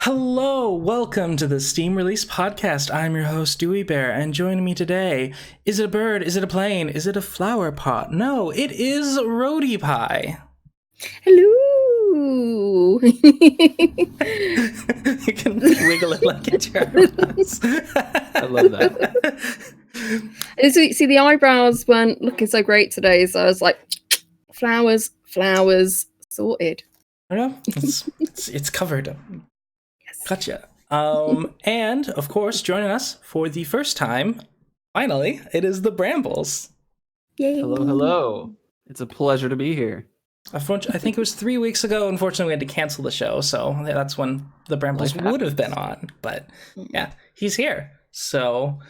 Hello, welcome to the Steam Release Podcast. I'm your host, Dewey Bear, and joining me today, is it a bird? Is it a plane? Is it a flower pot? No, it is Roadie Pie. Hello. You can wiggle it like it's your eyebrows. I love that. See, the eyebrows weren't looking so great today, so I was like, flowers, sorted. I know, it's covered. Yes. Gotcha. And of course, joining us for the first time, finally, it is TheBrambles. Yay. Hello. It's a pleasure to be here. I think it was 3 weeks ago. Unfortunately, we had to cancel the show, so that's when TheBrambles would have been on. But yeah, he's here. So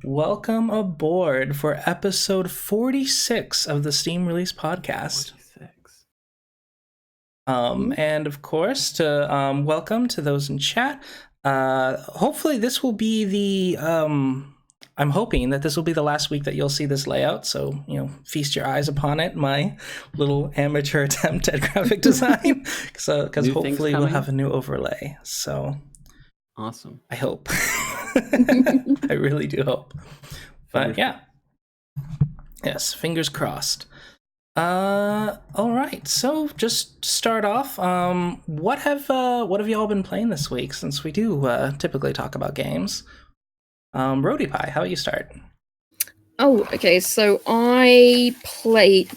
welcome aboard for episode 46 of the Steam Release Podcast. 46. And of course, to welcome to those in chat. Hopefully, this will be the. I'm hoping that this will be the last week that you'll see this layout. So feast your eyes upon it. My little amateur attempt at graphic design. Because hopefully we'll have a new overlay. So awesome. I hope. I really do hope. But yeah. Yes, fingers crossed. All right. So just to start off, what have y'all been playing this week? Since we do typically talk about games. Roadie Pie, how about you start? Oh, okay. So I played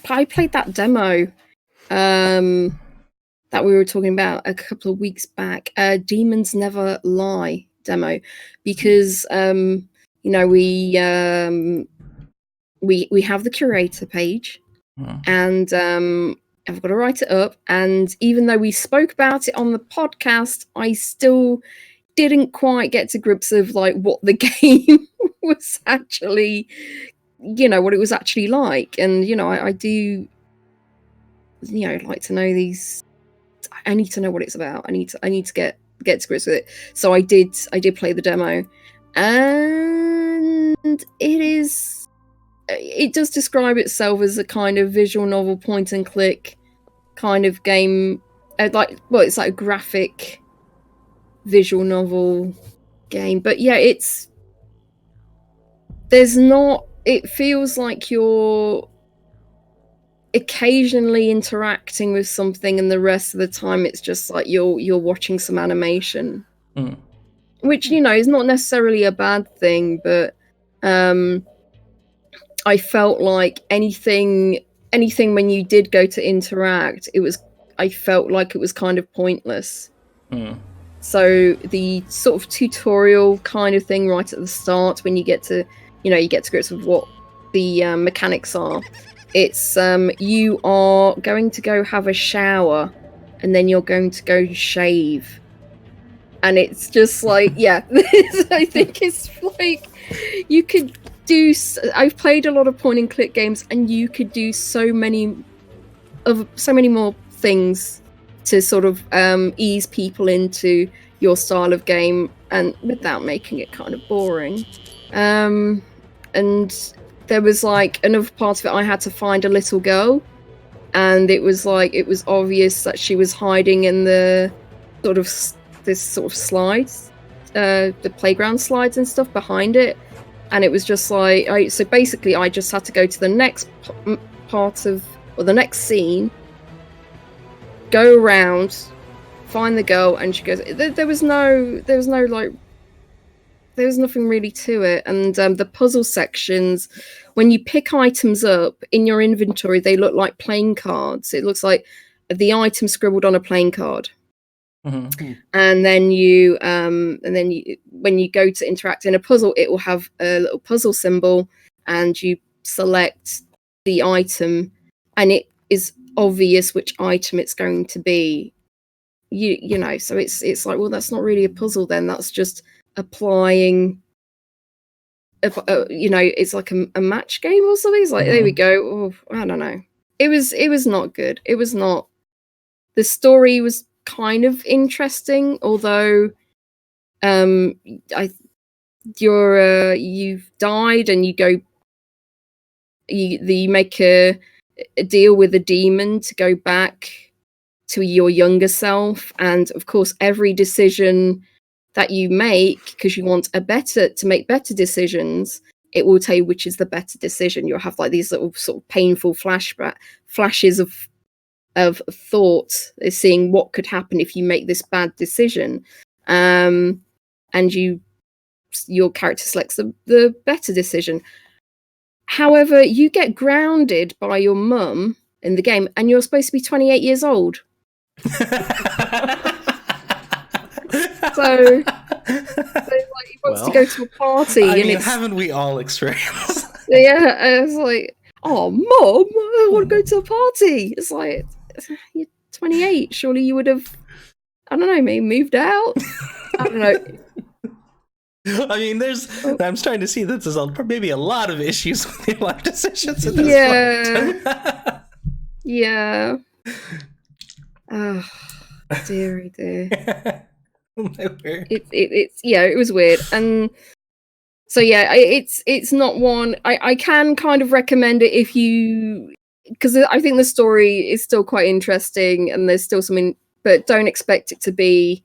that demo, that we were talking about a couple of weeks back. Demons Never Lie demo, because we have the curator page. And I've got to write it up. And even though we spoke about it on the podcast, I still didn't quite get to grips of like what the game was actually, what it was actually like. And I do, like to know these. I need to know what it's about. I need to get to grips with it. So I did play the demo, and it does describe itself as a kind of visual novel point and click kind of game. It's like a graphic visual novel game. But yeah, it feels like you're occasionally interacting with something, and the rest of the time it's just like you're watching some animation. Which, is not necessarily a bad thing, but I felt like anything when you did go to interact, I felt like it was kind of pointless. So the sort of tutorial kind of thing right at the start, when you get to grips with what the mechanics are, it's you are going to go have a shower, and then you're going to go shave. And it's just like, yeah, I think it's like you could do. I've played a lot of point and click games, and you could do so many more things to sort of ease people into your style of game, and without making it kind of boring. And there was like another part of it. I had to find a little girl, and it was obvious that she was hiding in the this sort of slides, the playground slides and stuff behind it. And it was just like, so basically I just had to go to the next the next scene, go around, find the girl, and she goes, there was nothing really to it. And the puzzle sections, when you pick items up in your inventory, they look like playing cards. It looks like the item scribbled on a playing card. Mm-hmm. And then when you go to interact in a puzzle, it will have a little puzzle symbol, and you select the item, and it is obvious which item it's going to be. So it's like, well, that's not really a puzzle then. That's just applying. It's like a match game or something. It's like, there we go. Oh, I don't know. It was not good. It was not. The story was kind of interesting, although you've died, and you make a deal with a demon to go back to your younger self, and of course every decision that you make, because you want to make better decisions, it will tell you which is the better decision. You'll have like these little sort of painful flashes of thought, seeing what could happen if you make this bad decision, and your character selects the better decision. However, you get grounded by your mum in the game, and you're supposed to be 28 years old. So like, he wants to go to a party. I mean, haven't we all experienced? Yeah, it's like, oh, Mum, I want to go to a party. It's like, you're 28. Surely you would have, I don't know, maybe moved out. I don't know. I mean, I'm starting to see that there's maybe a lot of issues with your life decisions at this point. Yeah. Oh, dearie dear. It was weird. And so yeah, it's not one I can kind of recommend it if you, because I think the story is still quite interesting and there's still something, but don't expect it to be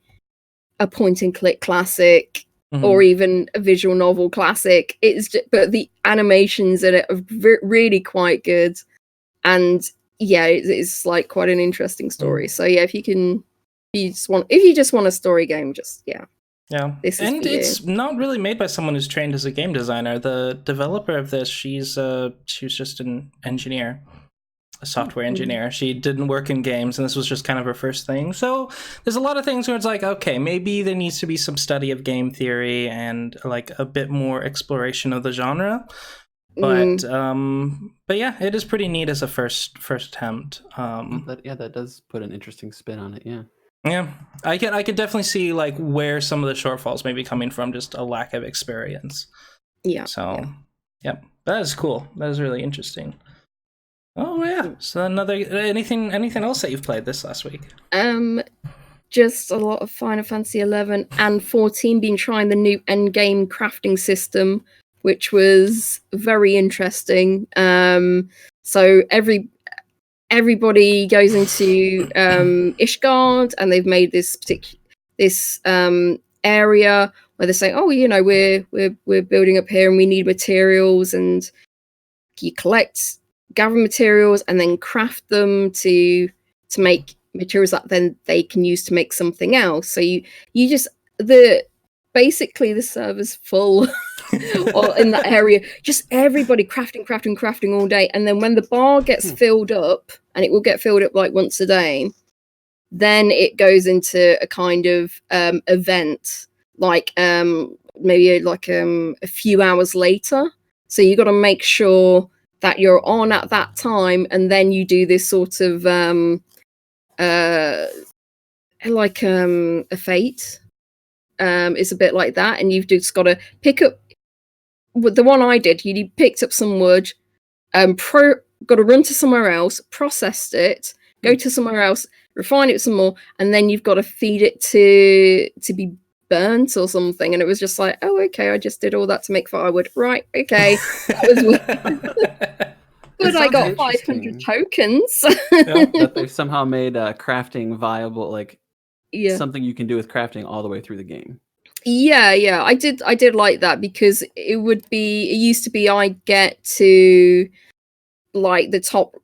a point and click classic or even a visual novel classic. But the animations in it are really quite good, and yeah, it's like quite an interesting story. So yeah, if you just want a story game, yeah. It's not really made by someone who's trained as a game designer. The developer of this, she's just an engineer, a software engineer. She didn't work in games, and this was just kind of her first thing. So there's a lot of things where it's like, okay, maybe there needs to be some study of game theory and like a bit more exploration of the genre. But yeah, it is pretty neat as a first attempt. That does put an interesting spin on it. Yeah, I could definitely see like where some of the shortfalls may be coming from, just a lack of experience. Yeah. So, yeah, that is cool. That is really interesting. Oh yeah. So anything else that you've played this last week? Just a lot of Final Fantasy 11 and 14. Been trying the new endgame crafting system, which was very interesting. So everybody goes into Ishgard, and they've made this area where they're saying, oh, you know, we're building up here and we need materials, and you gather materials and then craft them to make materials that then they can use to make something else. So you just basically the server's full or in that area, just everybody crafting all day. And then when the bar gets filled up, and it will get filled up like once a day, then it goes into a kind of event, like maybe like a few hours later. So you got to make sure that you're on at that time, and then you do this sort of like a fate. It's a bit like that, and you've just got to pick up. The one I did, you picked up some wood, got to run to somewhere else, processed it, go to somewhere else, refine it some more, and then you've got to feed it to be burnt or something. And it was just like, oh, okay, I just did all that to make firewood. Right, okay. That was but I got 500 tokens. That they've somehow made crafting viable, like something you can do with crafting all the way through the game. Yeah, I did like that, because it used to be I get to like the top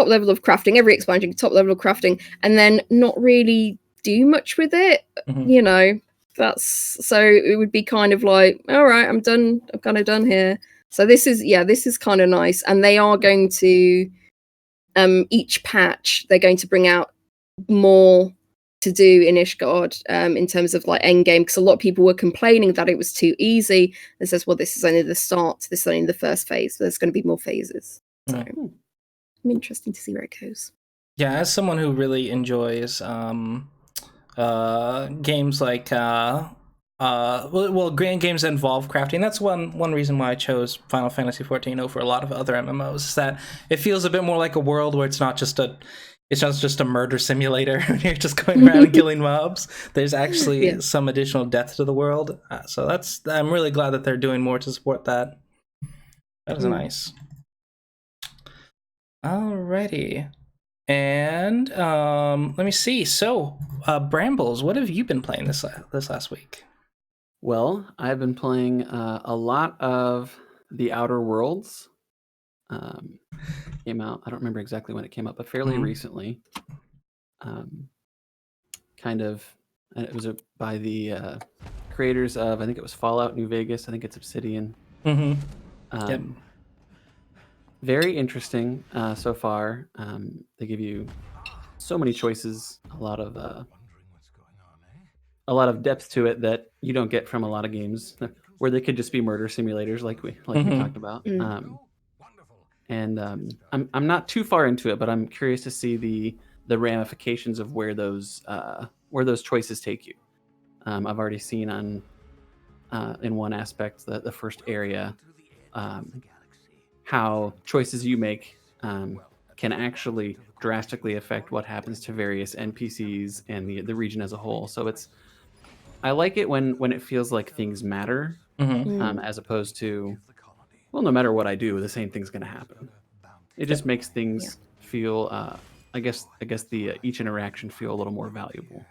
level of crafting, every expansion, top level of crafting, and then not really do much with it. You know, so it would be kind of like, all right, I'm done. I'm kind of done here. So this is kind of nice. And they are going to, each patch, they're going to bring out more to do in Ishgard, in terms of like endgame, because a lot of people were complaining that it was too easy. And says, well, this is only the start. This is only the first phase. There's going to be more phases. So I'm interested to see where it goes. Yeah, as someone who really enjoys games like games that involve crafting, that's one reason why I chose Final Fantasy 14 over a lot of other MMOs, is that it feels a bit more like a world where it's not just a murder simulator. You're just going around killing mobs. There's actually some additional depth to the world. So I'm really glad that they're doing more to support that. That was nice. Alrighty. And let me see. So, Brambles, what have you been playing this last week? Well, I've been playing a lot of The Outer Worlds. Came out, I don't remember exactly when it came out, but fairly recently. It was by the creators of, I think it was Fallout New Vegas. I think it's Obsidian. Yep. Very interesting so far. They give you so many choices, a lot of depth to it that you don't get from a lot of games where they could just be murder simulators, like we talked about. I'm not too far into it, but I'm curious to see the ramifications of where those choices take you. I've already seen in one aspect, the first area, how choices you make can actually drastically affect what happens to various NPCs and the region as a whole. So I like it when it feels like things matter, as opposed to, well, no matter what I do, the same thing's going to happen. It just makes things feel, I guess the each interaction feel a little more valuable.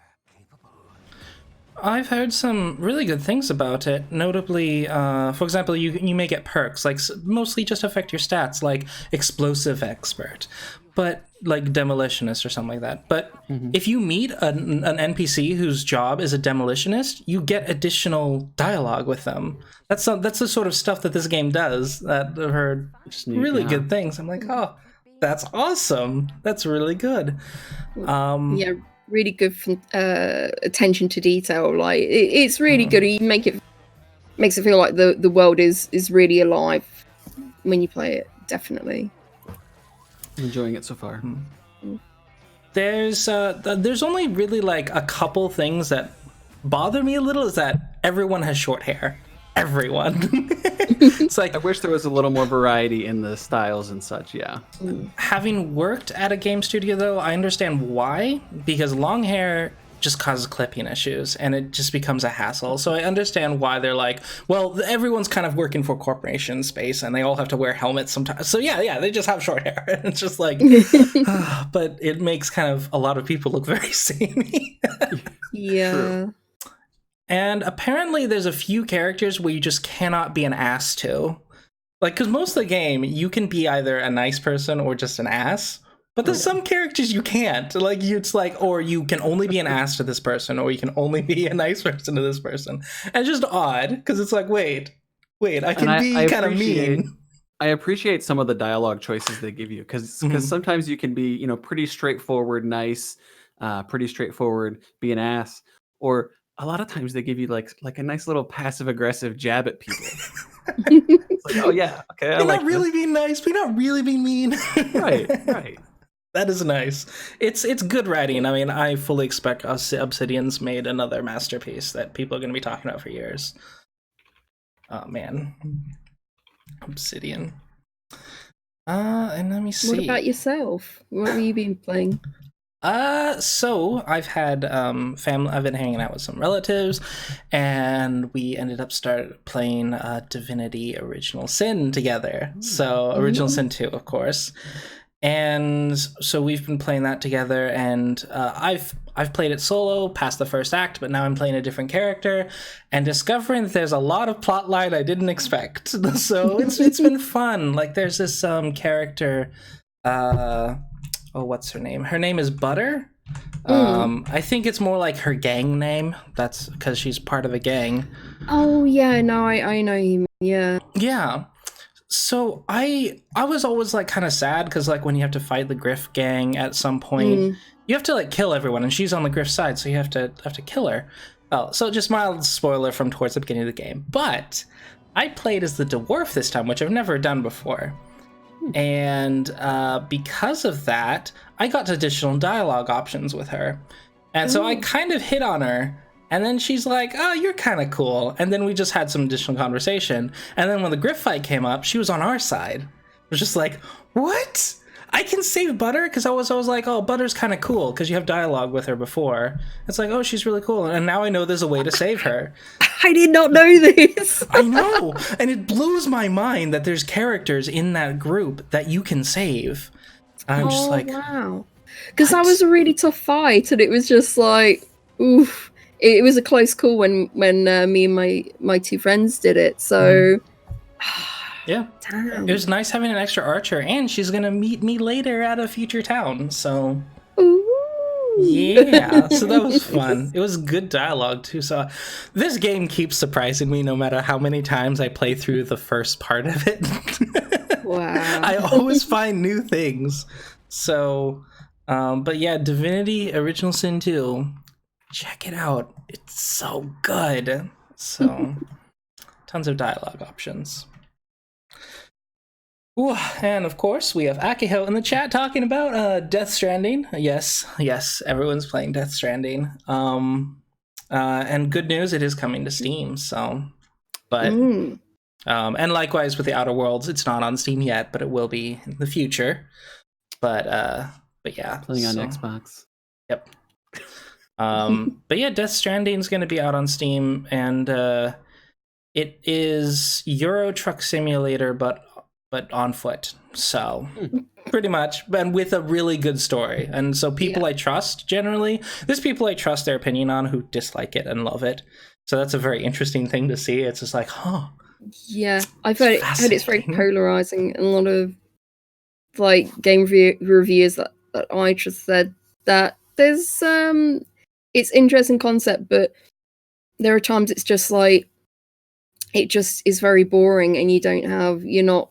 I've heard some really good things about it. Notably, for example, you may get perks, like mostly just affect your stats, like Explosive Expert, but like Demolitionist or something like that. But if you meet an NPC whose job is a demolitionist, you get additional dialogue with them. That's the sort of stuff that this game does. That I've heard really good things. I'm like, oh, that's awesome. That's really good. Really good attention to detail. Like it's really good. You makes it feel like the world is really alive when you play it. Definitely enjoying it so far. There's only really like a couple things that bother me a little. Is that everyone has short hair. Everyone. It's like, I wish there was a little more variety in the styles and such. Yeah. Having worked at a game studio, though, I understand why, because long hair just causes clipping issues and it just becomes a hassle. So I understand why they're like, well, everyone's kind of working for corporation space and they all have to wear helmets sometimes. So yeah, they just have short hair. It's just like, but it makes kind of a lot of people look very samey. Yeah. True. And apparently there's a few characters where you just cannot be an ass to. Like, because most of the game, you can be either a nice person or just an ass. But there's some characters you can't. Like, it's like, or you can only be an ass to this person, or you can only be a nice person to this person. And it's just odd, because it's like, wait, I can be kind of mean. I appreciate some of the dialogue choices they give you, because sometimes you can be, pretty straightforward, nice, pretty straightforward, be an ass, or a lot of times they give you like a nice little passive aggressive jab at people. It's like, oh yeah, okay, We're not really being nice. We're not really being mean. Right. That is nice. It's good writing. I mean, I fully expect Obsidian's made another masterpiece that people are going to be talking about for years. Oh man, Obsidian. And let me see. What about yourself? What have you been playing? So I've had family. I've been hanging out with some relatives, and we ended up playing Divinity: Original Sin together. So Original Sin 2, of course. And so we've been playing that together, and I've played it solo past the first act, but now I'm playing a different character and discovering that there's a lot of plot line I didn't expect. So it's been fun. Like there's this character. What's her name? Her name is Butter. I think it's more like her gang name. That's because she's part of a gang. Oh yeah, no, I know you. Yeah. Yeah. So I was always like kind of sad because like when you have to fight the Griff gang at some point, you have to like kill everyone, and she's on the Griff side, so you have to kill her. Oh, so just mild spoiler from towards the beginning of the game. But I played as the dwarf this time, which I've never done before. And because of that, I got additional dialogue options with her. And so I kind of hit on her. And then she's like, oh, you're kind of cool. And then we just had some additional conversation. And then when the Griff fight came up, she was on our side. It was just like, what? I can save Butter? Because I was like, oh, Butter's kind of cool because you have dialogue with her before. It's like, oh, she's really cool. And now I know there's a way to save her. I did not know this. I know. And it blows my mind that there's characters in that group that you can save. I'm just like, wow. because that was a really tough fight, and it was just like, oof. It was a close call when me and my two friends did it. So, yeah, damn. It was nice having an extra archer, and she's gonna meet me later at a future town. So, yeah, so that was fun. It was good dialogue too. So, this game keeps surprising me no matter how many times I play through the first part of it. Wow. I always find new things. So, but yeah, Divinity Original Sin 2, check it out. It's so good. So, tons of dialogue options. Ooh, and of course, we have Akiho in the chat talking about Death Stranding. Yes, everyone's playing Death Stranding. And good news, it is coming to Steam. So, but and likewise with the Outer Worlds, it's not on Steam yet, but it will be in the future. But yeah, playing on Xbox. Yep. But yeah, Death Stranding is going to be out on Steam, and it is Euro Truck Simulator, but on foot. So pretty much, and with a really good story. And so people I trust generally, there's people I trust their opinion on who dislike it and love it. So that's a very interesting thing to see. It's just like, yeah, I've heard it's very polarizing. And a lot of like game reviewers that I trust said that there's it's interesting concept, but there are times it's just like it just is very boring, and you're not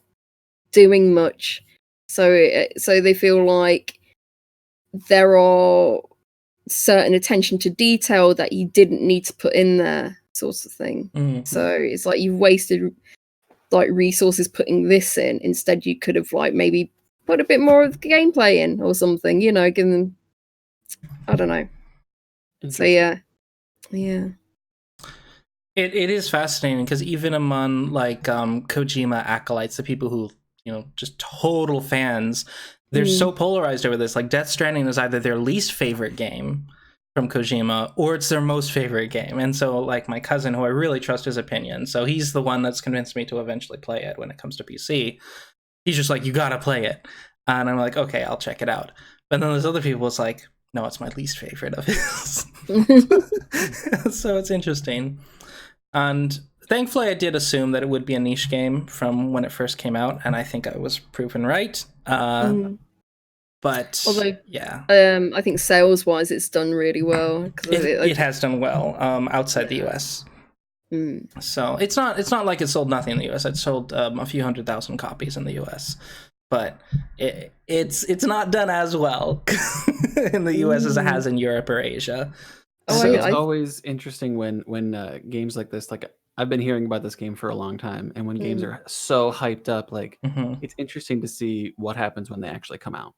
doing much. So they feel like there are certain attention to detail that you didn't need to put in there, sort of thing. Mm-hmm. So it's like you've wasted like resources putting this in. Instead, you could have like maybe put a bit more of the gameplay in or something, give them, I don't know. So yeah. It is fascinating because even among like Kojima acolytes, the people who just total fans, they're so polarized over this. Like Death Stranding is either their least favorite game from Kojima or it's their most favorite game. And so like my cousin, who I really trust his opinion, so he's the one that's convinced me to eventually play it when it comes to PC. He's just like, you gotta play it. And I'm like, okay, I'll check it out. But then there's other people, it's like, no, it's my least favorite of his. So it's interesting. And thankfully, I did assume that it would be a niche game from when it first came out, and I think I was proven right. But although, yeah, I think sales-wise, it's done really well. It has done well outside the US. So it's not like it sold nothing in the US. It sold a few 100,000 copies in the US, but it's not done as well in the US as it has in Europe or Asia. So it's always interesting when games like this, like I've been hearing about this game for a long time, and when games are so hyped up, like it's interesting to see what happens when they actually come out.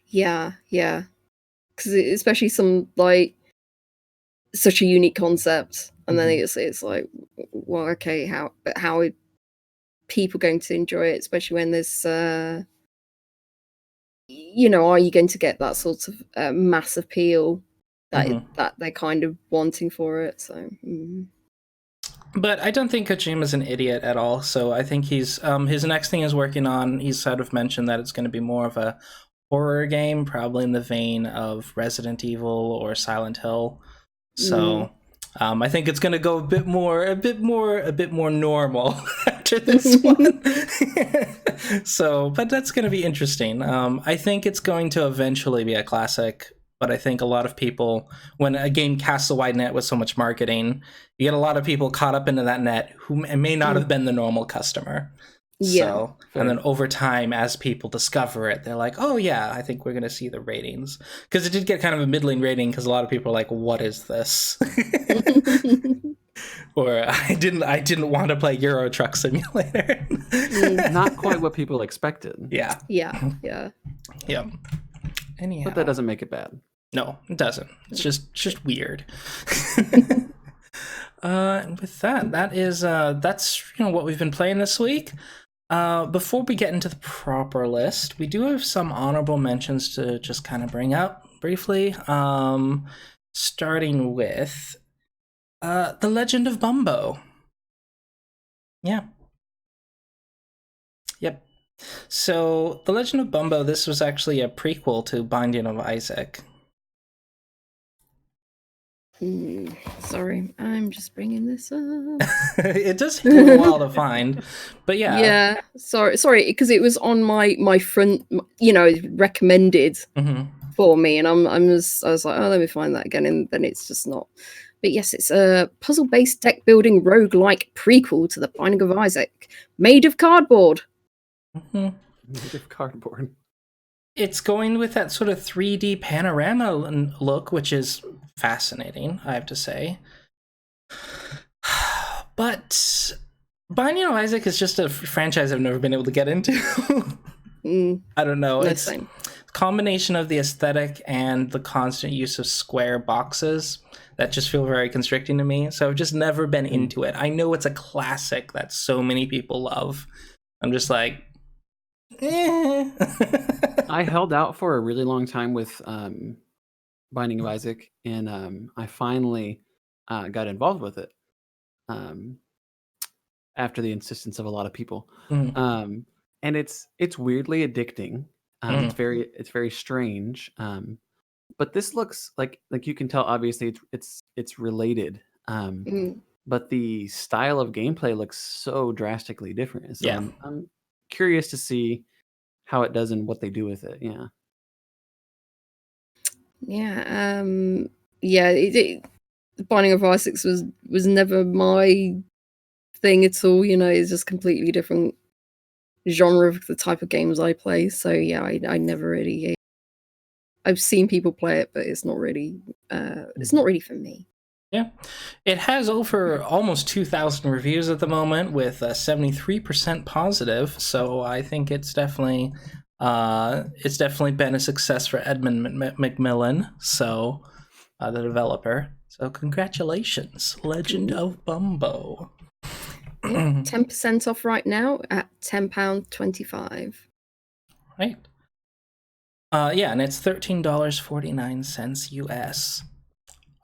Yeah, because especially some like such a unique concept, and then it's like, well, okay, how are people going to enjoy it, especially when there's are you going to get that sort of mass appeal that they're kind of wanting for it. So But I don't think Kojima's an idiot at all. So I think he's his next thing he's working on, he's sort of mentioned that it's going to be more of a horror game, probably in the vein of Resident Evil or Silent Hill. So I think it's going to go a bit more normal after this one. So, but that's going to be interesting. I think it's going to eventually be a classic. But I think a lot of people, when a game casts a wide net with so much marketing, you get a lot of people caught up into that net who may not have been the normal customer. Yeah. So, and then over time, as people discover it, they're like, oh yeah, I think we're going to see the ratings. Because it did get kind of a middling rating because a lot of people are like, what is this? Or I didn't want to play Euro Truck Simulator. Not quite what people expected. Yeah. Anyhow. But that doesn't make it bad. No, it doesn't. It's just weird. And with that's what we've been playing this week. Before we get into the proper list, we do have some honorable mentions to just kind of bring up briefly. Starting with The Legend of Bumbo. Yeah. Yep. So, The Legend of Bumbo, this was actually a prequel to Binding of Isaac. Sorry, I'm just bringing this up. It does take a little while to find, but yeah. Yeah, sorry, because it was on my front, recommended for me, and I was like, oh, let me find that again, and then it's just not. But yes, it's a puzzle-based deck-building rogue-like prequel to The Binding of Isaac, made of cardboard. Made of cardboard. It's going with that sort of 3D panorama look, which is fascinating, I have to say. But Binding of Isaac is just a franchise I've never been able to get into. I don't know. It's a combination of the aesthetic and the constant use of square boxes that just feel very constricting to me. So I've just never been into it. I know it's a classic that so many people love. I'm just like, I held out for a really long time with Binding of Isaac, and I finally got involved with it after the insistence of a lot of people. And it's weirdly addicting. It's very strange. But this looks like you can tell obviously it's related. But the style of gameplay looks so drastically different. So I'm curious to see how it does and what they do with it. Yeah. The Binding of Isaac was never my thing at all. It's just completely different genre of the type of games I play. So yeah, I never really. I've seen people play it, but it's not really for me. Yeah, it has over almost 2,000 reviews at the moment, with 73% positive. So I think it's definitely been a success for Edmund McMillan, so the developer. So congratulations, Legend of Bumbo. 10% off right now at £10.25. Right. Yeah, and it's $13.49 US.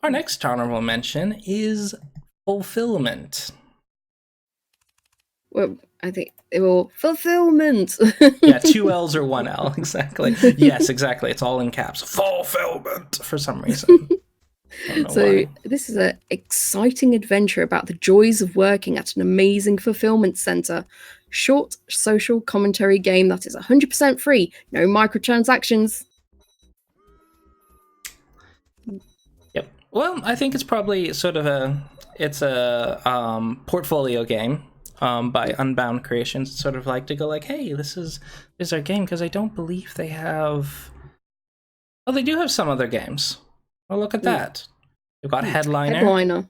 Our next honorable mention is Fulfillment. Well, I think it will fulfillment. Yeah, 2 L's or 1 L, exactly. Yes, exactly. It's all in caps. Fulfillment for some reason. So this is an exciting adventure about the joys of working at an amazing fulfillment center. Short social commentary game that is 100% free. No microtransactions. Yep. Well, I think it's probably sort of a portfolio game by Unbound Creations. It's sort of like to go like, hey, this is our game, because I don't believe they have. Oh, they do have some other games. Oh, look at that. We've got Headliner.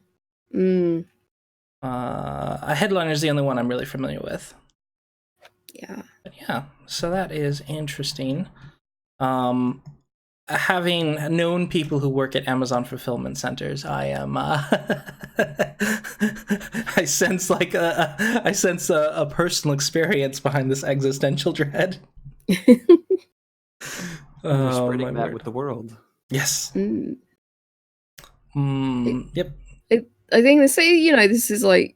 A Headliner is the only one I'm really familiar with. Yeah. But yeah, so that is interesting. Having known people who work at Amazon fulfillment centers, I am I sense a personal experience behind this existential dread. Spreading that with the world. Yes. Yep. I think they say, this is like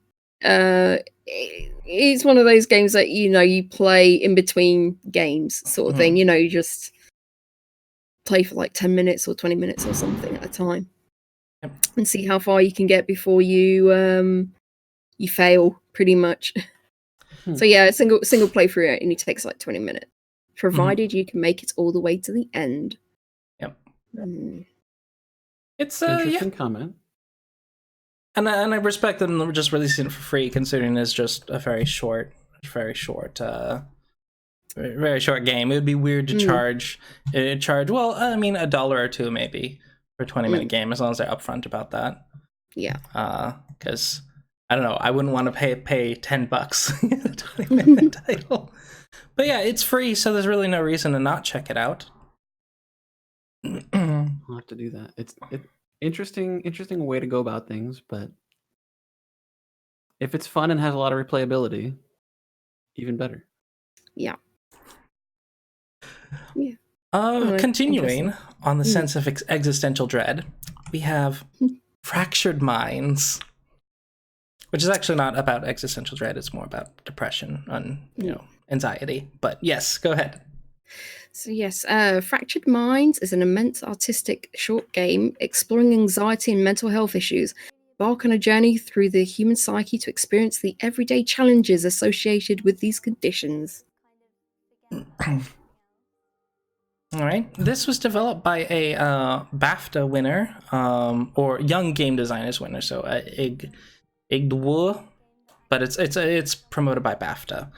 it's one of those games that you play in between games, sort of thing. You just play for like 10 minutes or 20 minutes or something at a time, and see how far you can get before you fail, pretty much. So yeah, a single playthrough only takes like 20 minutes, provided you can make it all the way to the end. Yep. It's interesting comment. And I respect them just releasing it for free, considering it's just a very short game. It would be weird to charge. Well, I mean, $1 or $2 maybe for a 20-minute game, as long as they're upfront about that. Yeah. Because I don't know, I wouldn't want to pay $10 a 20-minute title. But yeah, it's free, so there's really no reason to not check it out. I'll have to do that. It's interesting way to go about things, but if it's fun and has a lot of replayability, even better. Yeah. Continuing on the sense of existential dread, we have Fractured Minds, which is actually not about existential dread. It's more about depression and anxiety. But yes, go ahead. So yes, Fractured Minds is an immense artistic short game exploring anxiety and mental health issues. Embark on a journey through the human psyche to experience the everyday challenges associated with these conditions. All right. This was developed by a BAFTA winner, or Young Game Designers winner. So Igdwo, but it's promoted by BAFTA,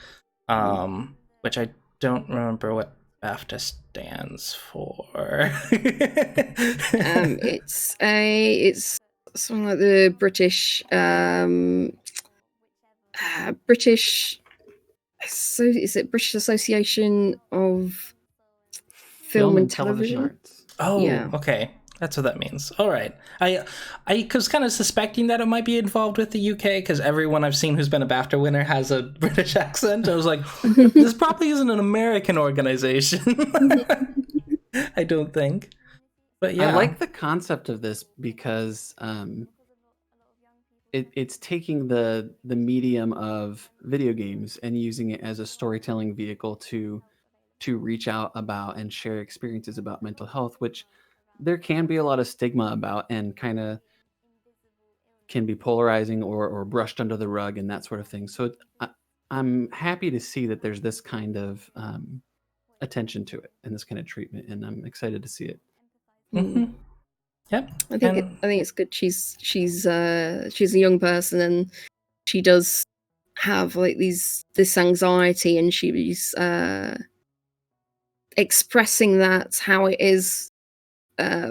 which I don't remember what BAFTA stands for. It's something like the British So is it British Association of Film and Television Arts. Oh, yeah. Okay. That's what that means. All right. I was kind of suspecting that it might be involved with the UK because everyone I've seen who's been a BAFTA winner has a British accent. I was like, this probably isn't an American organization. I don't think. But yeah. I like the concept of this because it's taking the medium of video games and using it as a storytelling vehicle to reach out about and share experiences about mental health, which there can be a lot of stigma about and kind of can be polarizing or brushed under the rug and that sort of thing. So I'm happy to see that there's this kind of attention to it and this kind of treatment, and I'm excited to see it. Mm-hmm. Yep. I think it's good. She's a young person and she does have like this anxiety, and she's expressing that how it is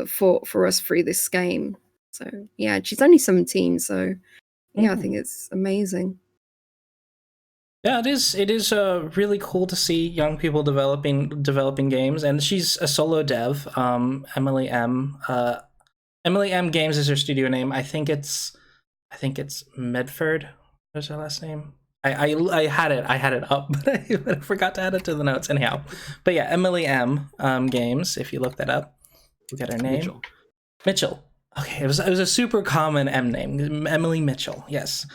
for us through this game. So yeah, she's only 17, so yeah, I think it's amazing. Yeah, it is really cool to see young people developing games, and she's a solo dev. Emily M. Emily M. Games is her studio name. I think it's Medford. What's her last name? I had it up, but I forgot to add it to the notes. Anyhow, but yeah, Emily M. Games. If you look that up, you get her name. Mitchell. Okay, it was a super common M name, Emily Mitchell. Yes,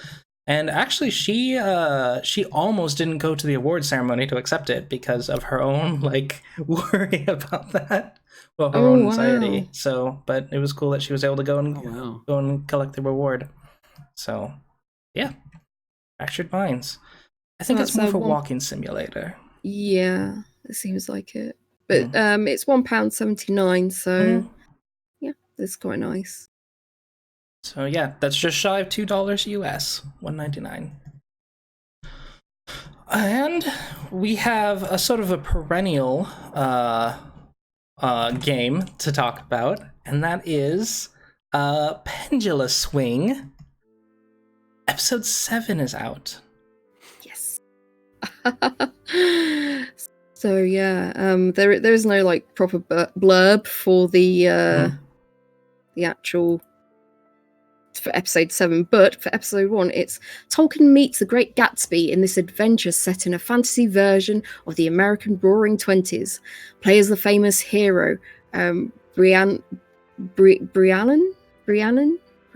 and actually, she almost didn't go to the award ceremony to accept it because of her own worry about that. Well, her own anxiety. Wow. So, but it was cool that she was able to go and collect the reward. So, yeah. Fractured Minds. I think it's more for walking simulator. Yeah, it seems like it. But it's £1.79, so yeah, it's quite nice. So yeah, that's just shy of $2 US, $1.99. And we have a sort of a perennial game to talk about, and that is Pendula Swing. Episode 7 is out. Yes. So yeah, there is no proper blurb for the actual for episode 7, but for episode 1, it's Tolkien meets the Great Gatsby in this adventure set in a fantasy version of the American Roaring Twenties. Play as the famous hero, Briannan.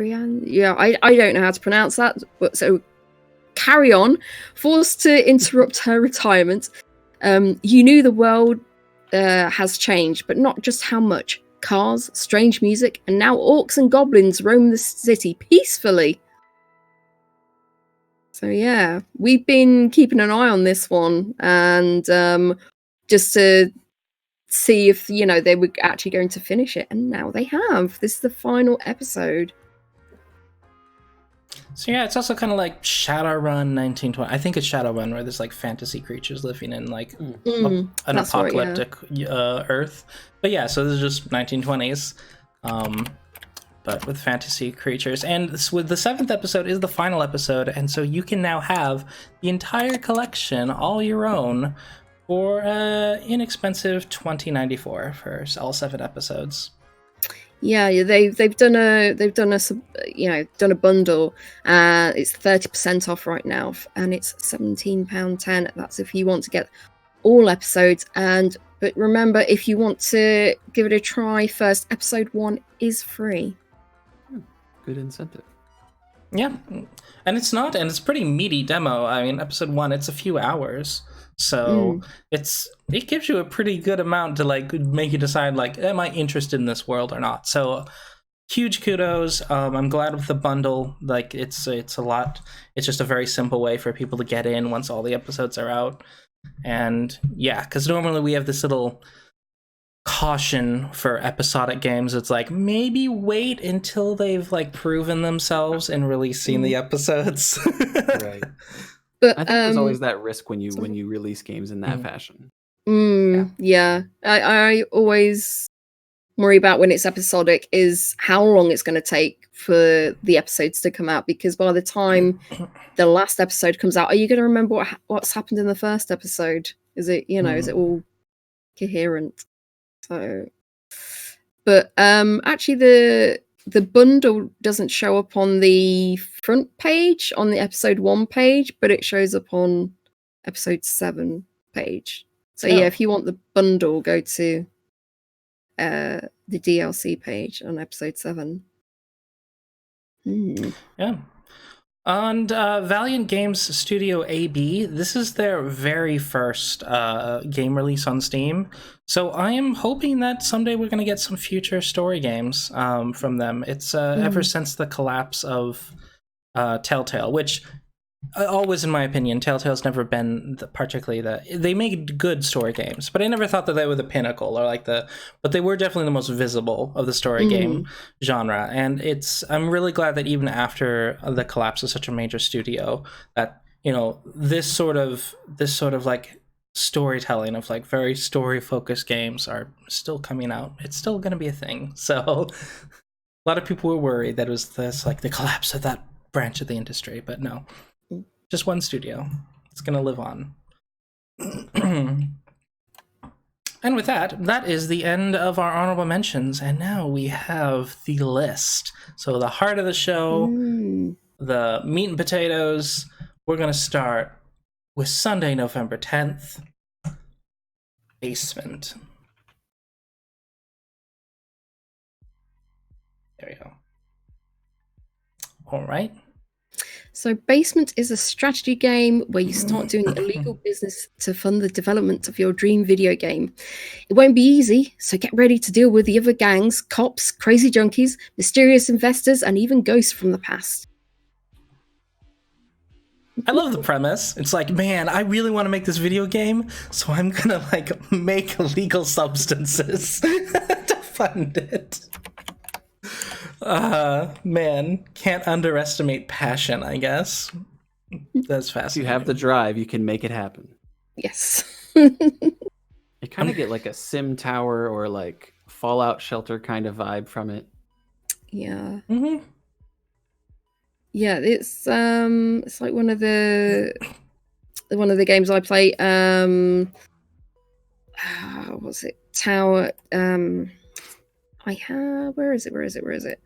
Yeah, I don't know how to pronounce that, but so carry on. Forced to interrupt her retirement, you knew the world has changed, but not just how much. Cars, strange music, and now orcs and goblins roam the city peacefully. So yeah, we've been keeping an eye on this one, and just to see if they were actually going to finish it, and now they have. This is the final episode. So yeah, it's also kind of like Shadowrun 1920. I think it's Shadowrun, where there's fantasy creatures living in an apocalyptic Earth. But yeah, so this is just 1920s, but with fantasy creatures. And with the 7th episode is the final episode, and so you can now have the entire collection all your own for inexpensive $20.94 for all 7 episodes. Yeah, they've done a bundle. It's 30% off right now, and it's £17.10. That's if you want to get all episodes. But remember, if you want to give it a try first, episode 1 is free. Good incentive. Yeah, and it's pretty meaty demo. I mean, episode 1, it's a few hours, So it gives you a pretty good amount to like make you decide like, am I interested in this world or not? So huge kudos. I'm glad with the bundle. Like it's a lot. It's just a very simple way for people to get in once all the episodes are out. And yeah, because normally we have this little caution for episodic games. It's like maybe wait until they've like proven themselves in releasing the episodes. Right. But I think there's always that risk when you release games in that fashion. Yeah. I always worry about when it's episodic is how long it's going to take for the episodes to come out, because by the time the last episode comes out, are you going to remember what's happened in the first episode? Is it, is it all coherent? So, but actually the bundle doesn't show up on the front page on the episode 1 page, but it shows up on episode 7 page. So yeah, if you want the bundle, go to the DLC page on episode 7. Yeah. And Valiant Games Studio AB, this is their very first game release on Steam. So I am hoping that someday we're going to get some future story games from them. It's ever since the collapse of Telltale, which always, in my opinion, Telltale's never been they made good story games, but I never thought that they were the pinnacle or like but they were definitely the most visible of the story game genre. And I'm really glad that even after the collapse of such a major studio, that this sort of like storytelling of like very story focused games are still coming out. It's still going to be a thing. So a lot of people were worried that it was the collapse of that branch of the industry, but no. Just one studio. It's going to live on. And with that is the end of our honorable mentions. And now we have the list. So the heart of the show, the meat and potatoes. We're going to start with Sunday, November 10th. Basement. There we go. All right. So Basement is a strategy game where you start doing illegal business to fund the development of your dream video game. It won't be easy, so get ready to deal with the other gangs, cops, crazy junkies, mysterious investors, and even ghosts from the past. I love the premise. It's like, man, I really want to make this video game, so I'm gonna like make illegal substances to fund it. Man, can't underestimate passion, I guess. That's fascinating. If you have the drive, you can make it happen. Yes. You kind of get like a Sim Tower or like Fallout Shelter kind of vibe from it. Yeah. Yeah, it's like one of the games I play. What's it? Tower. I have. Where is it?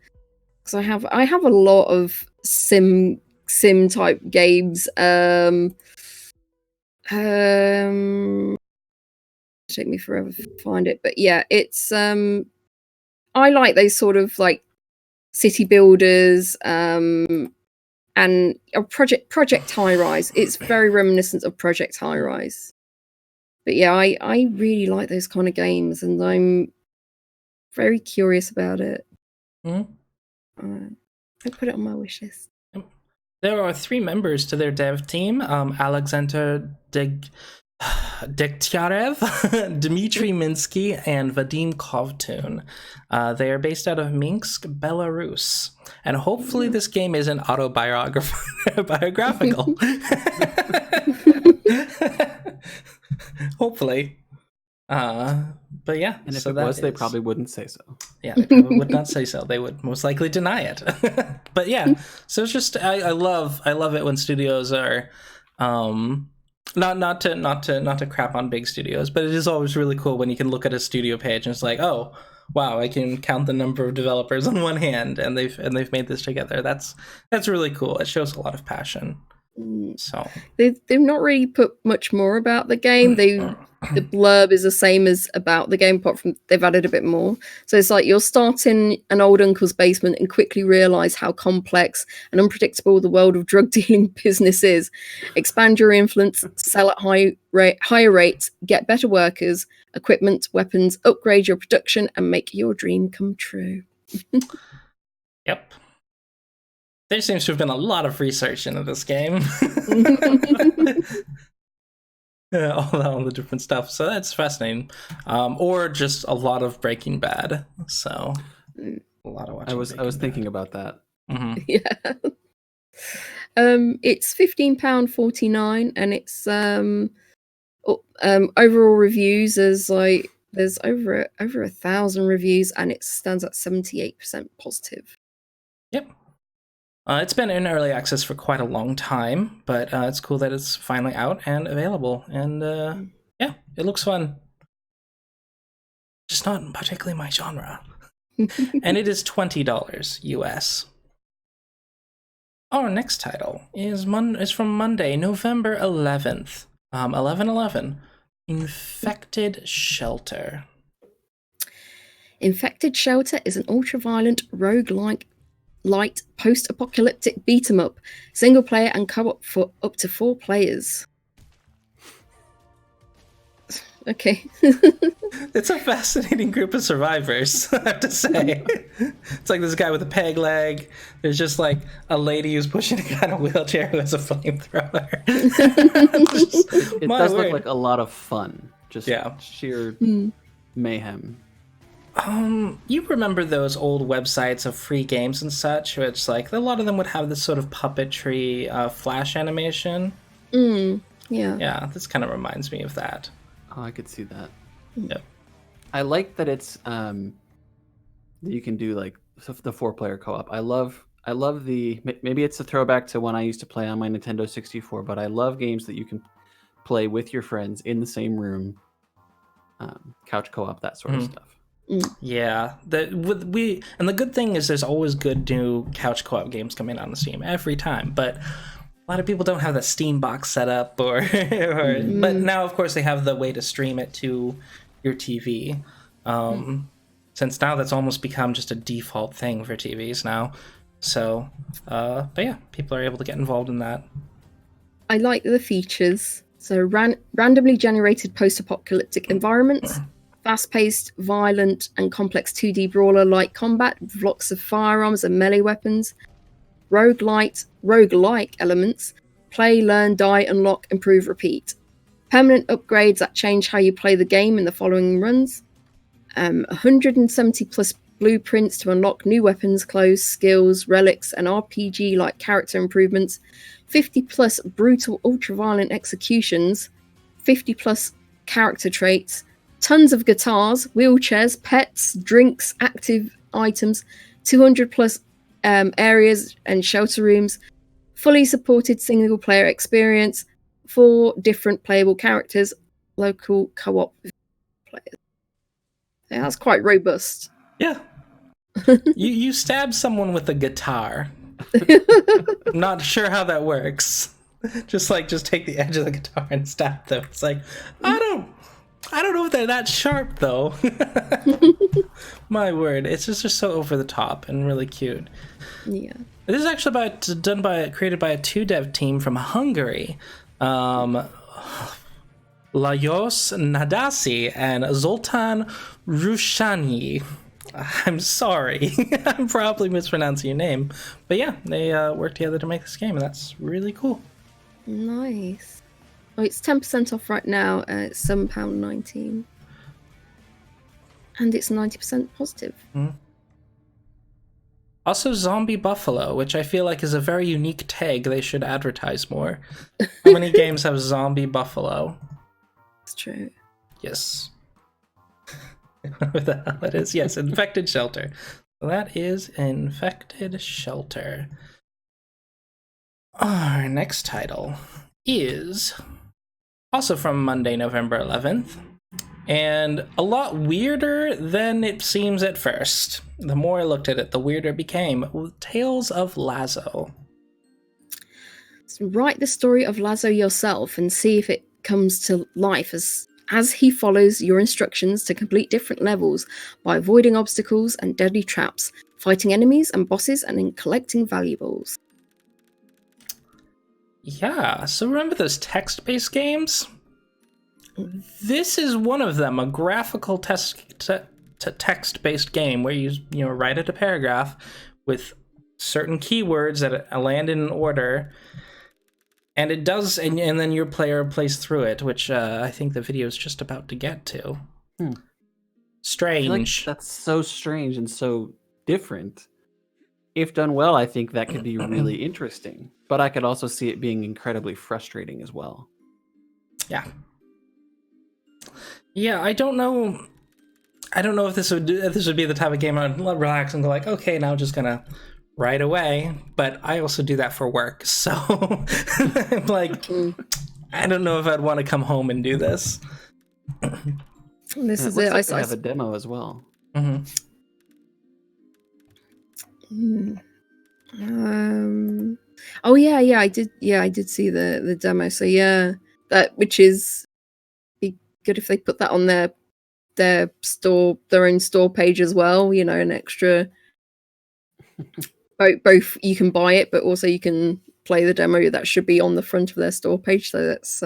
Because I have a lot of sim type games. Take me forever to find it, but yeah, it's I like those sort of like city builders and Project High Rise. It's very reminiscent of Project High Rise. But yeah, I really like those kind of games, and I'm very curious about it. I put it on my wish list. There are 3 members to their dev team: Alexander Dektyarev, Dmitry Minsky, and Vadim Kovtun. They are based out of Minsk, Belarus. And hopefully this game isn't autobiographical. Hopefully. But yeah. And if it was, they probably wouldn't say so. Yeah, they probably would not say so. They would most likely deny it. But yeah, so it's just I love it when studios are not to crap on big studios, but it is always really cool when you can look at a studio page and it's like, oh wow, I can count the number of developers on one hand, and they've made this together. That's really cool. It shows a lot of passion. So they've not really put much more about the game. The blurb is the same as about the game, apart from they've added a bit more. So it's like you'll start in an old uncle's basement and quickly realize how complex and unpredictable the world of drug dealing business is. Expand your influence, sell at higher rates, get better workers, equipment, weapons, upgrade your production, and make your dream come true. Yep. There seems to have been a lot of research into this game. all the different stuff. So that's fascinating. Or just a lot of Breaking Bad. So a lot of watching. I was thinking about that. Mm-hmm. Yeah. It's £15.49, and it's overall reviews. There's over 1,000 reviews, and it stands at 78% positive. Yep. It's been in early access for quite a long time, but it's cool that it's finally out and available. And yeah, it looks fun. Just not particularly my genre. And it is $20 US. Our next title is from Monday, November 11th. 11/11. Infected Shelter. Infected Shelter is an ultra-violent rogue-like light post-apocalyptic beat-em-up, single player and co-op for up to 4 players. Okay. It's a fascinating group of survivors, I have to say. It's like this guy with a peg leg. There's just like a lady who's pushing a guy in a wheelchair who has a flamethrower. It does look like a lot of fun. Just sheer mayhem. You remember those old websites of free games and such, which like a lot of them would have this sort of puppetry flash animation? Yeah. Yeah, this kind of reminds me of that. Oh, I could see that. Yep. I like that it's you can do like the 4-player co-op. I love the, maybe it's a throwback to when I used to play on my Nintendo 64, but I love games that you can play with your friends in the same room, couch co-op, that sort of stuff. Yeah, and the good thing is there's always good new couch co-op games coming out on Steam every time, but a lot of people don't have the Steam box set up, but now of course they have the way to stream it to your TV. Since now that's almost become just a default thing for TVs now. So, but yeah, people are able to get involved in that. I like the features. So randomly generated post-apocalyptic environments, fast-paced, violent, and complex 2D brawler-like combat with lots of firearms and melee weapons, rogue-like elements, play, learn, die, unlock, improve, repeat. Permanent upgrades that change how you play the game in the following runs. 170 plus blueprints to unlock new weapons, clothes, skills, relics, and RPG-like character improvements. 50 plus brutal ultra-violent executions. 50 plus character traits. Tons of guitars, wheelchairs, pets, drinks, active items. 200 plus areas and shelter rooms. Fully supported single-player experience. 4 different playable characters. Local co-op players. Yeah, that's quite robust. Yeah. you stab someone with a guitar. I'm not sure how that works. Just take the edge of the guitar and stab them. It's like, I don't know if they're that sharp though. My word, it's just so over the top and really cute. Yeah. This is actually created by a 2-dev team from Hungary. Lajos Nadasi and Zoltan Rushani. I'm sorry. I'm probably mispronouncing your name. But yeah, they worked together to make this game, and that's really cool. Nice. Oh, it's 10% off right now. It's £7.19. And it's 90% positive. Mm-hmm. Also, Zombie Buffalo, which I feel like is a very unique tag they should advertise more. How many games have Zombie Buffalo? It's true. Yes. Whatever the hell it is. Yes, Infected Shelter. So that is Infected Shelter. Our next title is also from Monday, November 11th. And a lot weirder than it seems at first. The more I looked at it, the weirder it became. Tales of Lazo. write the story of Lazo yourself and see if it comes to life as he follows your instructions to complete different levels by avoiding obstacles and deadly traps, fighting enemies and bosses, and in collecting valuables. Yeah, so remember those text-based games? This is one of them, a graphical text-based game where you write out a paragraph with certain keywords that land in an order, and it does, and then your player plays through it, which I think the video is just about to get to. Strange. I feel like that's so strange and so different. If done well, I think that could be really interesting, but I could also see it being incredibly frustrating as well. Yeah. Yeah, I don't know if this would be the type of game I'd relax and go like, okay, now I'm just gonna write away. But I also do that for work, so I'm like, I don't know if I'd want to come home and do this. This is it. it. I have a demo as well. Mm-hmm. Oh yeah, I did. Yeah, I did see the demo. So yeah, which is be good if they put that on their store, their own store page as well. An extra. Both you can buy it, but also you can play the demo. That should be on the front of their store page. So that's.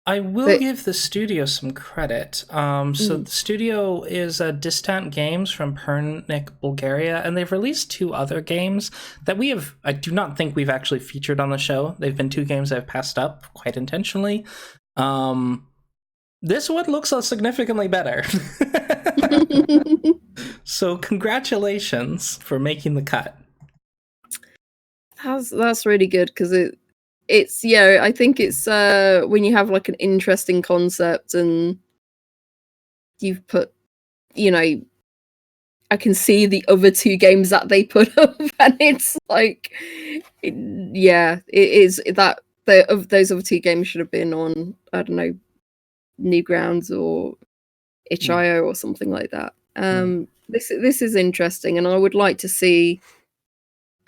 I will give the studio some credit. So the studio is Distant Games from Pernik, Bulgaria, and they've released 2 other games that I do not think we've actually featured on the show. They've been 2 games I've passed up quite intentionally. This one looks significantly better. So congratulations for making the cut. That's really good because it's I think it's when you have like an interesting concept and you've put I can see the other 2 games that they put up and it's like it is that those other 2 games should have been on, I don't know, Newgrounds or itch.io or something like that. This is interesting, and I would like to see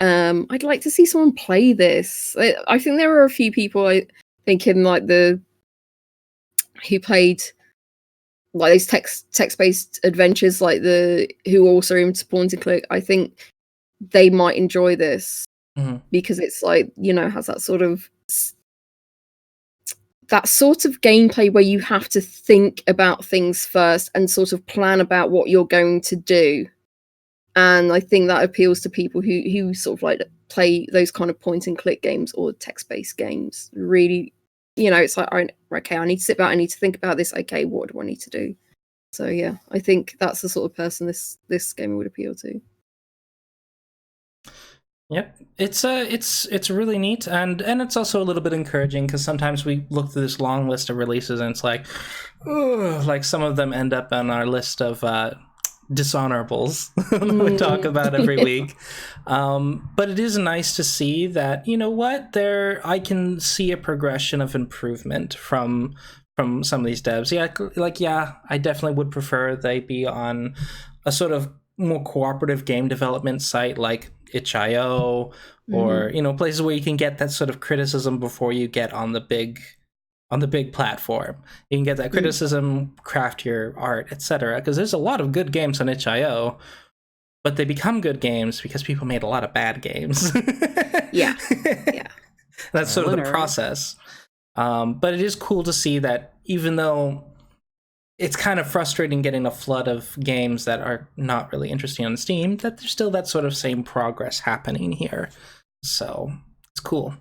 I'd like to see someone play this. I think there are a few people I think in like who played like those text-based adventures, like who also into point and click. I think they might enjoy this because it's like has that sort of gameplay where you have to think about things first and sort of plan about what you're going to do. And I think that appeals to people who sort of like play those kind of point and click games or text-based games. Really, it's like, okay, I need to sit back, I need to think about this. Okay, what do I need to do? So yeah, I think that's the sort of person this game would appeal to. Yep, it's really neat, and it's also a little bit encouraging because sometimes we look through this long list of releases and it's like, like some of them end up on our list of dishonorables that we talk about every week. But it is nice to see that I can see a progression of improvement from some of these devs. I definitely would prefer they be on a sort of more cooperative game development site like itch.io or places where you can get that sort of criticism before you get on the big platform. You can get that criticism, craft your art, etc. Because there's a lot of good games on itch.io, but they become good games because people made a lot of bad games. Yeah. That's sort of the process. But it is cool to see that even though it's kind of frustrating getting a flood of games that are not really interesting on Steam, that there's still that sort of same progress happening here. So it's cool.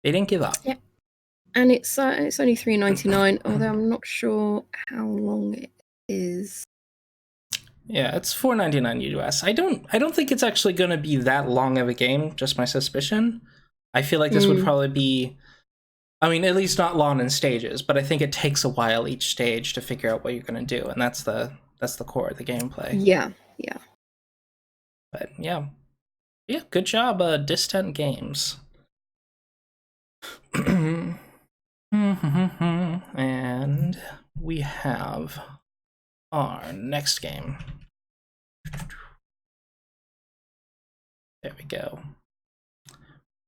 They didn't give up. Yeah. And it's only $3.99, although I'm not sure how long it is. Yeah, it's $4.99 US. I don't think it's actually going to be that long of a game. Just my suspicion. I feel like this would probably be, I mean, at least not long in stages, but I think it takes a while each stage to figure out what you're going to do, and that's the core of the gameplay. Yeah. But yeah, good job, Distant Games. And we have our next game. There we go.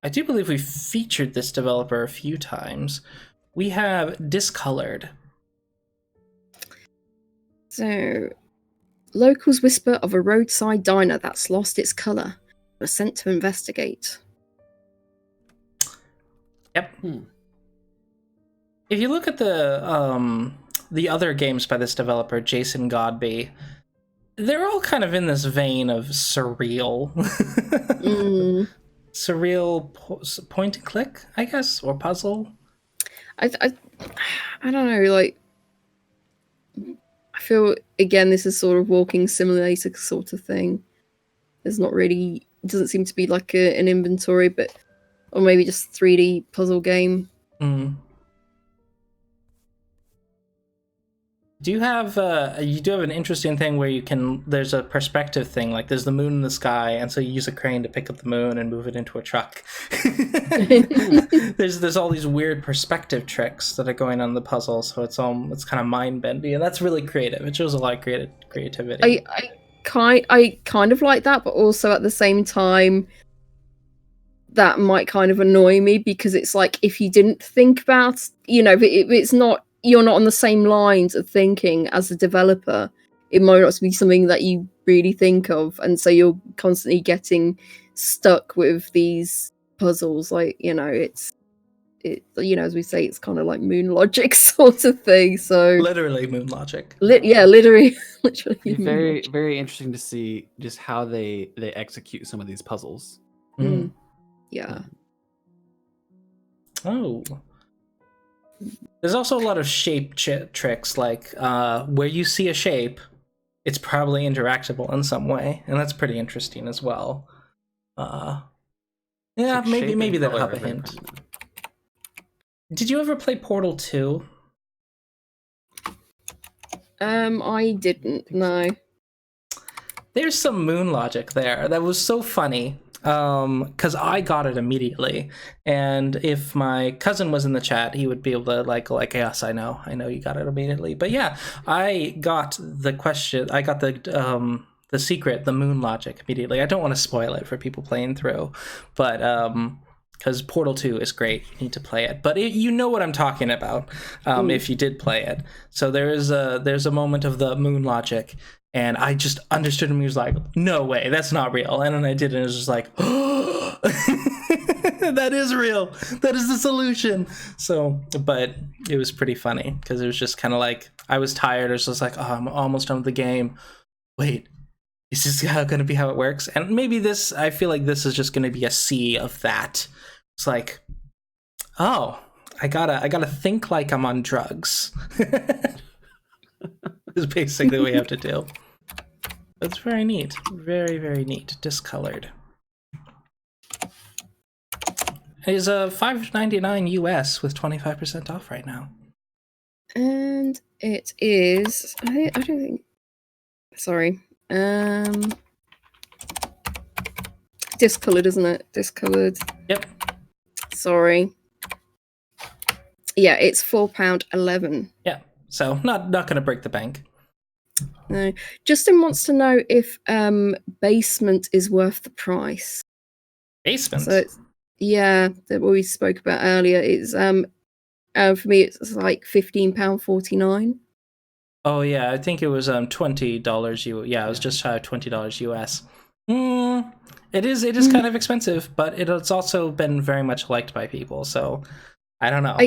I do believe we've featured this developer a few times. We have Discolored. So, locals whisper of a roadside diner that's lost its colour. We're sent to investigate. Yep. If you look at the other games by this developer, Jason Godby, they're all kind of in this vein of surreal. Surreal point and click, I guess, or puzzle. I don't know, like, I feel, again, this is sort of walking simulator sort of thing. There's not really, it doesn't seem to be like an inventory, but, or maybe just 3D puzzle game. Do you have an interesting thing where there's a perspective thing, like there's the moon in the sky, and so you use a crane to pick up the moon and move it into a truck. There's all these weird perspective tricks that are going on in the puzzle, so it's kind of mind bendy, and that's really creative. It shows a lot of creativity. I kind of like that, but also at the same time, that might kind of annoy me, because it's like, if you didn't think about, it's not, you're not on the same lines of thinking as a developer, it might not be something that you really think of, and so you're constantly getting stuck with these puzzles. Like, as we say, it's kind of like moon logic sort of thing. So literally moon logic. Literally. Very, very interesting to see just how they execute some of these puzzles. Yeah. Oh. There's also a lot of shape tricks, like where you see a shape, it's probably interactable in some way, and that's pretty interesting as well. Yeah, maybe that'll have a hint. Did you ever play Portal 2? I didn't, no. There's some moon logic there that was so funny. Because I got it immediately, and if my cousin was in the chat, he would be able to like yes, I know you got it immediately. But yeah, I got the question, I got the secret, the moon logic immediately. I don't want to spoil it for people playing through, but because Portal 2 is great, you need to play it. But you know what I'm talking about if you did play it. So there's a moment of the moon logic, and I just understood him. He was like, no way, that's not real. And then I did it, and it was just like, oh, that is real. That is the solution. So, but it was pretty funny, because it was just kind of like, I was tired. I was just like, oh, I'm almost done with the game. Wait, is this going to be how it works? And maybe I feel like this is just going to be a sea of that. It's like, oh, I gotta think like I'm on drugs. Is basically what we have to do. That's very neat. Very, very neat. Discolored. It is $5.99 US with 25% off right now. And it is, I don't think, sorry. Discolored, isn't it? Discolored. Yep. Sorry. Yeah, it's £4.11. Yeah. So not going to break the bank. No. Justin wants to know if Basement is worth the price. Basement? So that what we spoke about earlier is for me it's like £15.49. Oh yeah, I think it was $20 Yeah, it was just shy of $20 US. It is kind of expensive, but it's also been very much liked by people, so I don't know.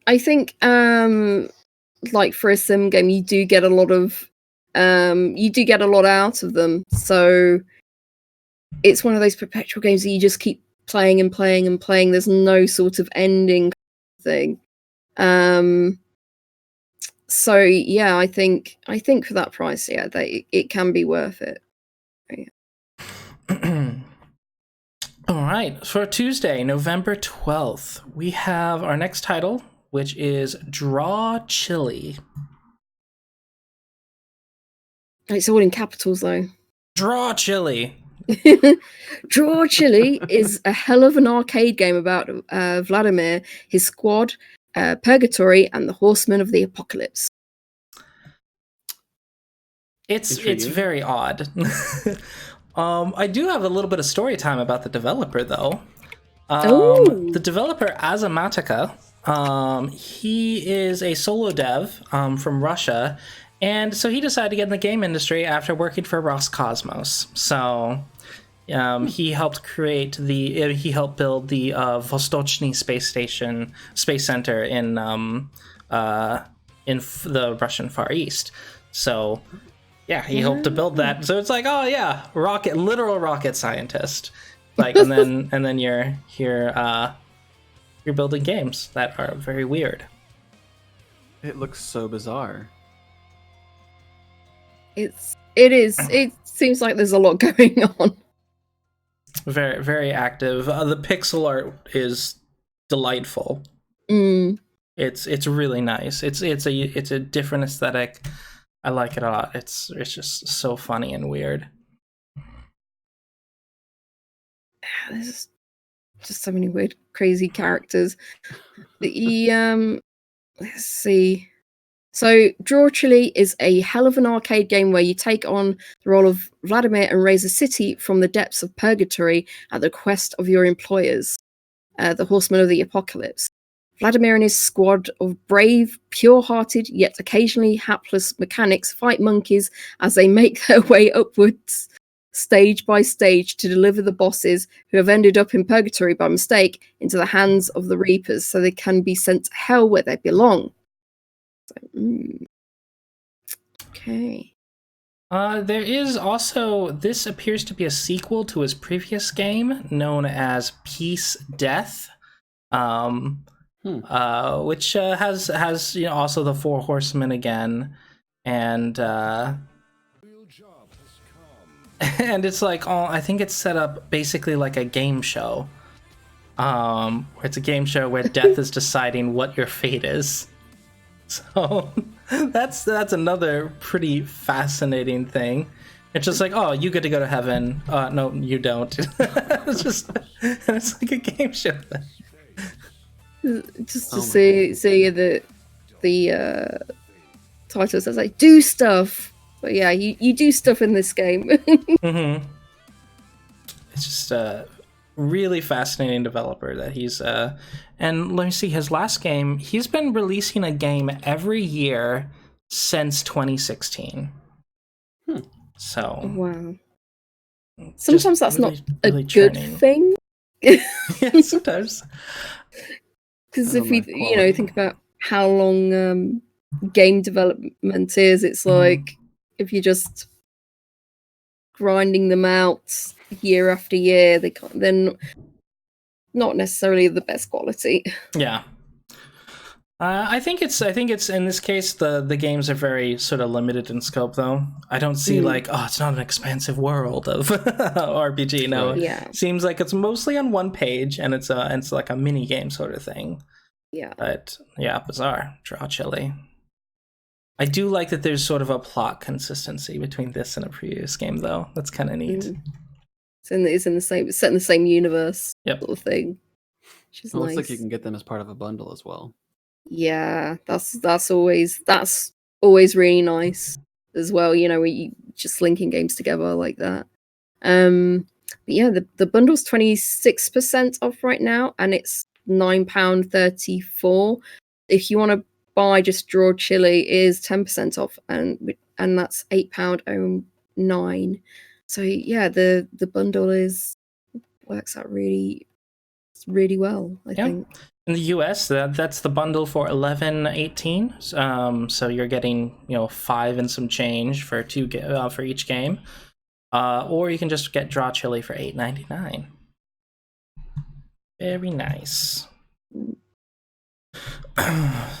I think like for a sim game, you do get a lot out of them. So it's one of those perpetual games that you just keep playing and playing and playing. There's no sort of ending thing. So yeah, I think for that price, yeah, it can be worth it. Yeah. All right, for Tuesday, November 12th, we have our next title, which is Draw Chili. It's all in capitals, though. Draw Chili. Draw Chili is a hell of an arcade game about Vladimir, his squad, Purgatory, and the Horsemen of the Apocalypse. It's very odd. I do have a little bit of story time about the developer, though. Ooh. The developer Azamataka, he is a solo dev from Russia, and so he decided to get in the game industry after working for Roscosmos. So he helped create he helped build the Vostochny space center in the Russian Far East. So yeah, he helped to build that. So it's like, oh yeah, literal rocket scientist. Like, and then you're building games that are very weird. It looks so bizarre. It is. It seems like there's a lot going on. Very, very active. The pixel art is delightful. It's really nice. It's a different aesthetic. I like it a lot. It's just so funny and weird. There's just so many weird, crazy characters. Let's see. So, Draw Chili is a hell of an arcade game where you take on the role of Vladimir and raise a city from the depths of purgatory at the request of your employers, the Horsemen of the Apocalypse. Vladimir and his squad of brave, pure-hearted, yet occasionally hapless mechanics fight monkeys as they make their way upwards, stage by stage, to deliver the bosses who have ended up in purgatory by mistake into the hands of the Reapers so they can be sent to hell where they belong. Okay. There is also, this appears to be a sequel to his previous game known as Peace Death, which has also the Four Horsemen again, and and it's like I think it's set up basically like a game show, where it's a game show where death is deciding what your fate is. So that's another pretty fascinating thing. It's just like, oh, you get to go to heaven. No, you don't. it's like a game show. Just to see the title says like do stuff. But yeah, you do stuff in this game. Mm-hmm. It's just a really fascinating developer that he's and let me see, his last game, he's been releasing a game every year since 2016. So wow. Sometimes that's really, not really a good thing. Yeah, sometimes. Because if we think about how long game development is, it's like if you're just grinding them out year after year, they're not necessarily the best quality. Yeah. I think it's in this case the games are very sort of limited in scope though. I don't see like, oh, it's not an expansive world of RPG. No, yeah. It seems like it's mostly on one page and it's like a mini game sort of thing. Yeah. But yeah, bizarre. Draw Chili. I do like that there's sort of a plot consistency between this and a previous game though. That's kind of neat. It's set in the same universe, yep. sort of thing. Which is nice. Looks like you can get them as part of a bundle as well. Yeah, that's always really nice as well. You know, when you just linking games together like that. But yeah, the bundle's 26% off right now, and it's £9.34. If you want to buy just Draw Chili, it is 10% off, and that's £8.09. So yeah, the bundle works out really well, I think. In the US, that's the bundle for $11.18. So you're getting $5 and some change for for each game, or you can just get Draw Chili for $8.99. Very nice.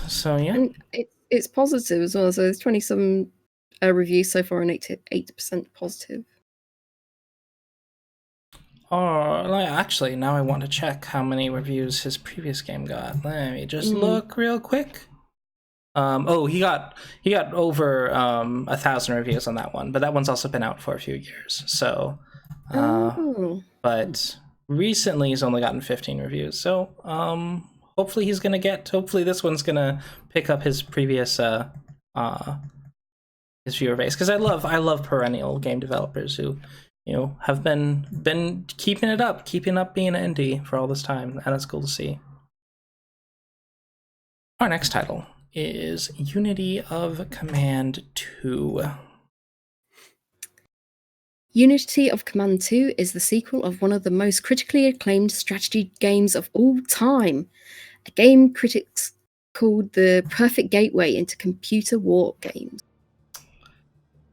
So yeah, and it's positive as well. So there's 27 reviews so far and 8% positive. Oh, actually, now I want to check how many reviews his previous game got. Let me just look real quick. He got over 1,000 reviews on that one, but that one's also been out for a few years. So, but recently he's only gotten 15 reviews. So, hopefully this one's gonna pick up his previous his viewer base, because I love perennial game developers who have been keeping up being an indie for all this time, and it's cool to see. Our next title is Unity of Command 2. Unity of Command 2 is the sequel of one of the most critically acclaimed strategy games of all time. A game critics called the perfect gateway into computer war games.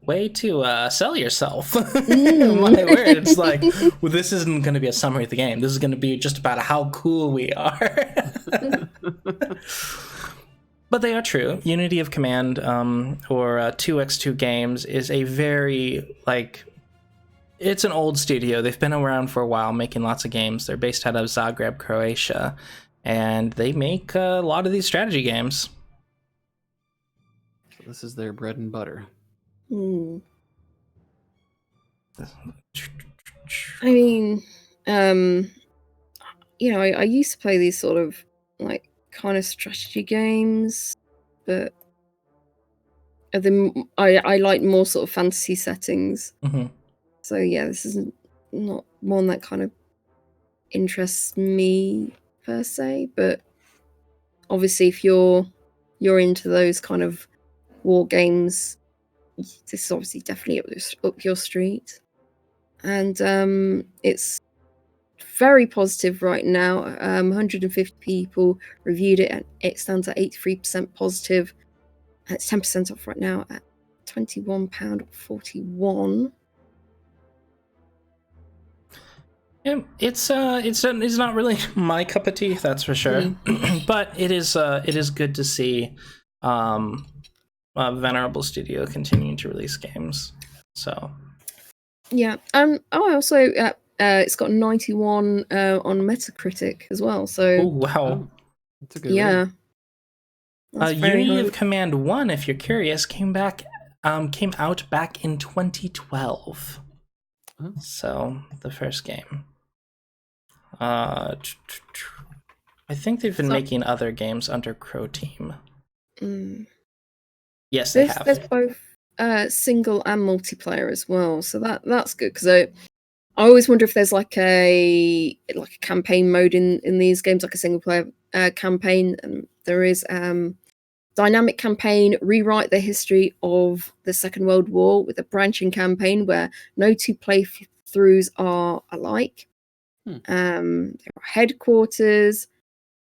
Way to sell yourself. My word. It's like, well, this isn't going to be a summary of the game. This is going to be just about how cool we are. But they are true. Unity of Command, or 2x2 Games, is a very, it's an old studio. They've been around for a while, making lots of games. They're based out of Zagreb, Croatia, and they make a lot of these strategy games. So this is their bread and butter. I mean, I used to play these sort of kind of strategy games, but I like more sort of fantasy settings. Mm-hmm. So yeah, this is not one that kind of interests me per se, but obviously if you're into those kind of war games, this is obviously definitely up your street. And it's very positive right now. 150 people reviewed it, and it stands at 83% positive. And it's 10% off right now at £21.41. Yeah, it's not really my cup of tea, that's for sure. But it is good to see a venerable studio continuing to release games. So yeah, also it's got 91 on Metacritic as well. So wow, that's a good rating. Unity of Command 1, if you're curious, came out back in 2012. Oh. So the first game. I think they've been making other games under Crow Team. Yes, they have. There's both single and multiplayer as well, so that's good, because I always wonder if there's like a campaign mode in these games, like a single player campaign. And there is dynamic campaign, rewrite the history of the Second World War, with a branching campaign where no two playthroughs are alike. There are headquarters,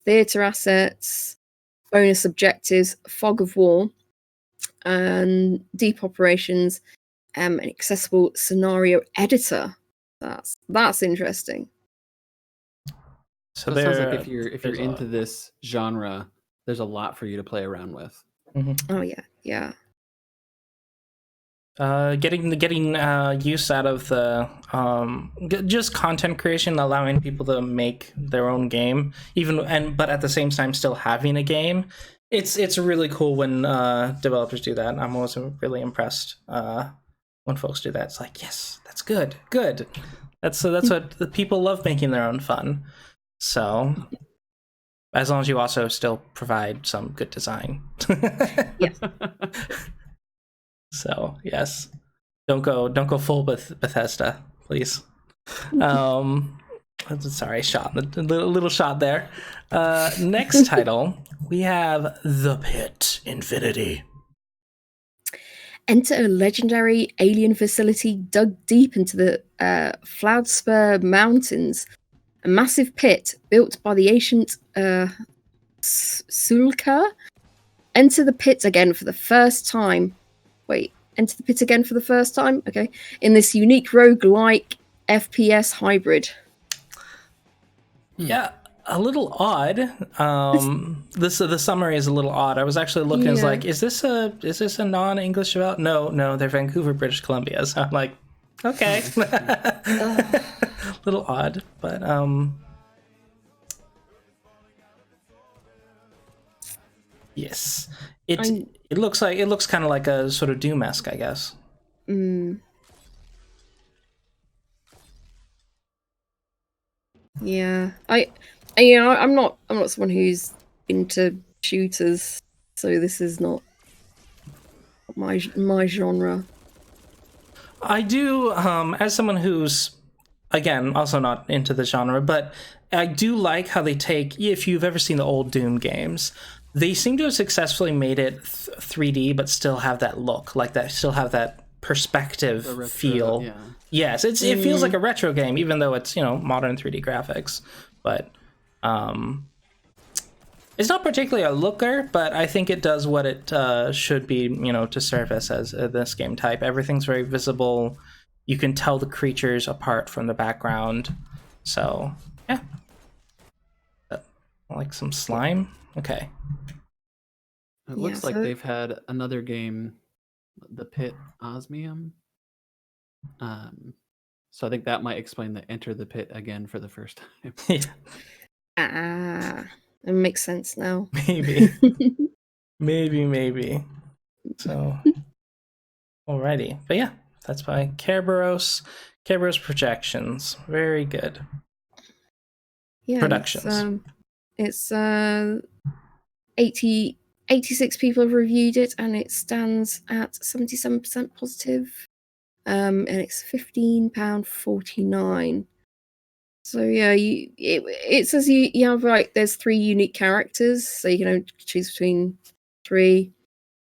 theatre assets, bonus objectives, fog of war, and deep operations, an accessible scenario editor. That's interesting. So it sounds like if you're into this genre, there's a lot for you to play around with. Mm-hmm. Oh yeah. Getting use out of the just content creation, allowing people to make their own game, but at the same time still having a game. It's really cool when developers do that. I'm always really impressed when folks do that. It's like, yes, that's good. That's what the people love, making their own fun. So as long as you also still provide some good design. Yes. So yes, don't go full Bethesda, please. Sorry, little shot there. Next title, we have The Pit Infinity. Enter a legendary alien facility dug deep into the Floudspur Mountains. A massive pit built by the ancient Sulka. Enter the pit again for the first time. Enter the pit again for the first time? Okay. In this unique rogue-like FPS hybrid. Yeah, a little odd. The summary is a little odd. I was actually looking, I was like, is this a non-English about? No, they're Vancouver, British Columbia. So I'm like, okay. Little odd, but yes. It looks kind of like a sort of Doom-esque, I guess. Yeah. I'm not someone who's into shooters, so this is not my genre. I do, as someone who's, again, also not into the genre, but I do like how they take, if you've ever seen the old Doom games, they seem to have successfully made it 3D, but still have that look, like that, still have that perspective retro, feel. yeah. Yes, it feels like a retro game, even though it's, modern 3D graphics. But it's not particularly a looker, but I think it does what it should be, to service as this game type. Everything's very visible. You can tell the creatures apart from the background. So, yeah. Like some slime? Okay. It looks like they've had another game, The Pit Osmium. So I think that might explain the Enter the Pit again for the first time. Yeah. It makes sense now. Maybe. maybe. So, alrighty. But yeah, that's by Kerberos. Kerberos Projections. Very good. Yeah. Productions. It's 86 people have reviewed it, and it stands at 77% positive. And it's £15.49. So yeah, it says you have there's 3 unique characters, so you can choose between 3.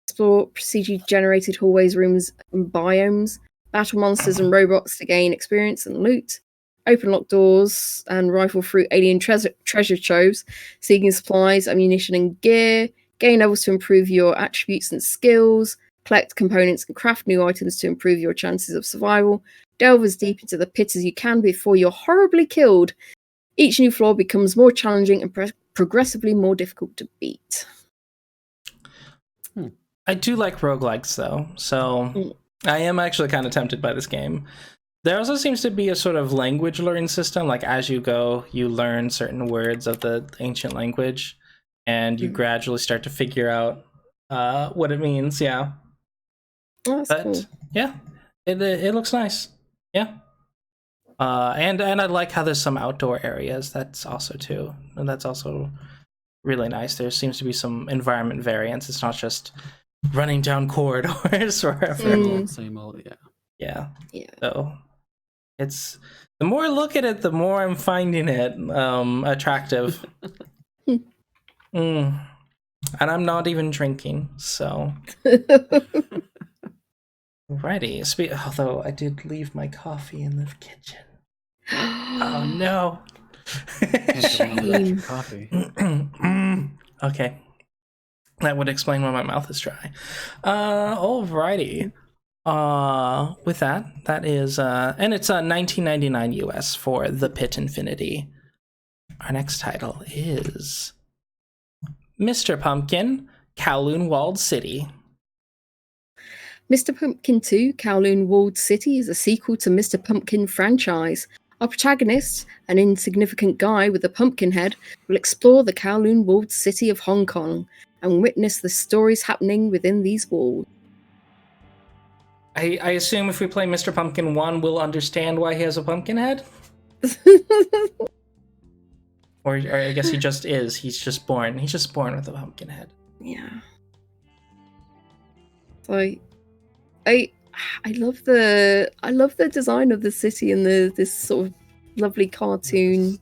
Explore procedurally generated hallways, rooms, and biomes. Battle monsters and robots to gain experience and loot. Open locked doors and rifle through alien treasure troves, seeking supplies, ammunition, and gear. Gain levels to improve your attributes and skills. Collect components and craft new items to improve your chances of survival. Delve as deep into the pit as you can before you're horribly killed. Each new floor becomes more challenging and progressively more difficult to beat. I do like roguelikes, though, so I am actually kind of tempted by this game. There also seems to be a sort of language learning system, like as you go, you learn certain words of the ancient language, and you gradually start to figure out what it means, yeah. Oh, that's cool. Yeah, it looks nice. Yeah. And I like how there's some outdoor areas. That's also really nice. There seems to be some environment variance. It's not just running down corridors forever. Same old, yeah. So it's, the more I look at it, the more I'm finding it attractive. And I'm not even drinking, so. Alrighty. Although I did leave my coffee in the kitchen. Oh no. Coffee. Okay. That would explain why my mouth is dry. Alrighty. With that is and it's $19.99 US for The Pit Infinity. Our next title is Mr. Pumpkin, Kowloon Walled City. Mr. Pumpkin 2, Kowloon Walled City is a sequel to Mr. Pumpkin franchise. Our protagonist, an insignificant guy with a pumpkin head, will explore the Kowloon Walled City of Hong Kong and witness the stories happening within these walls. I assume if we play Mr. Pumpkin 1, we'll understand why he has a pumpkin head? Or I guess he just is. He's just born with a pumpkin head. Yeah. So I love the design of the city and this sort of lovely cartoon.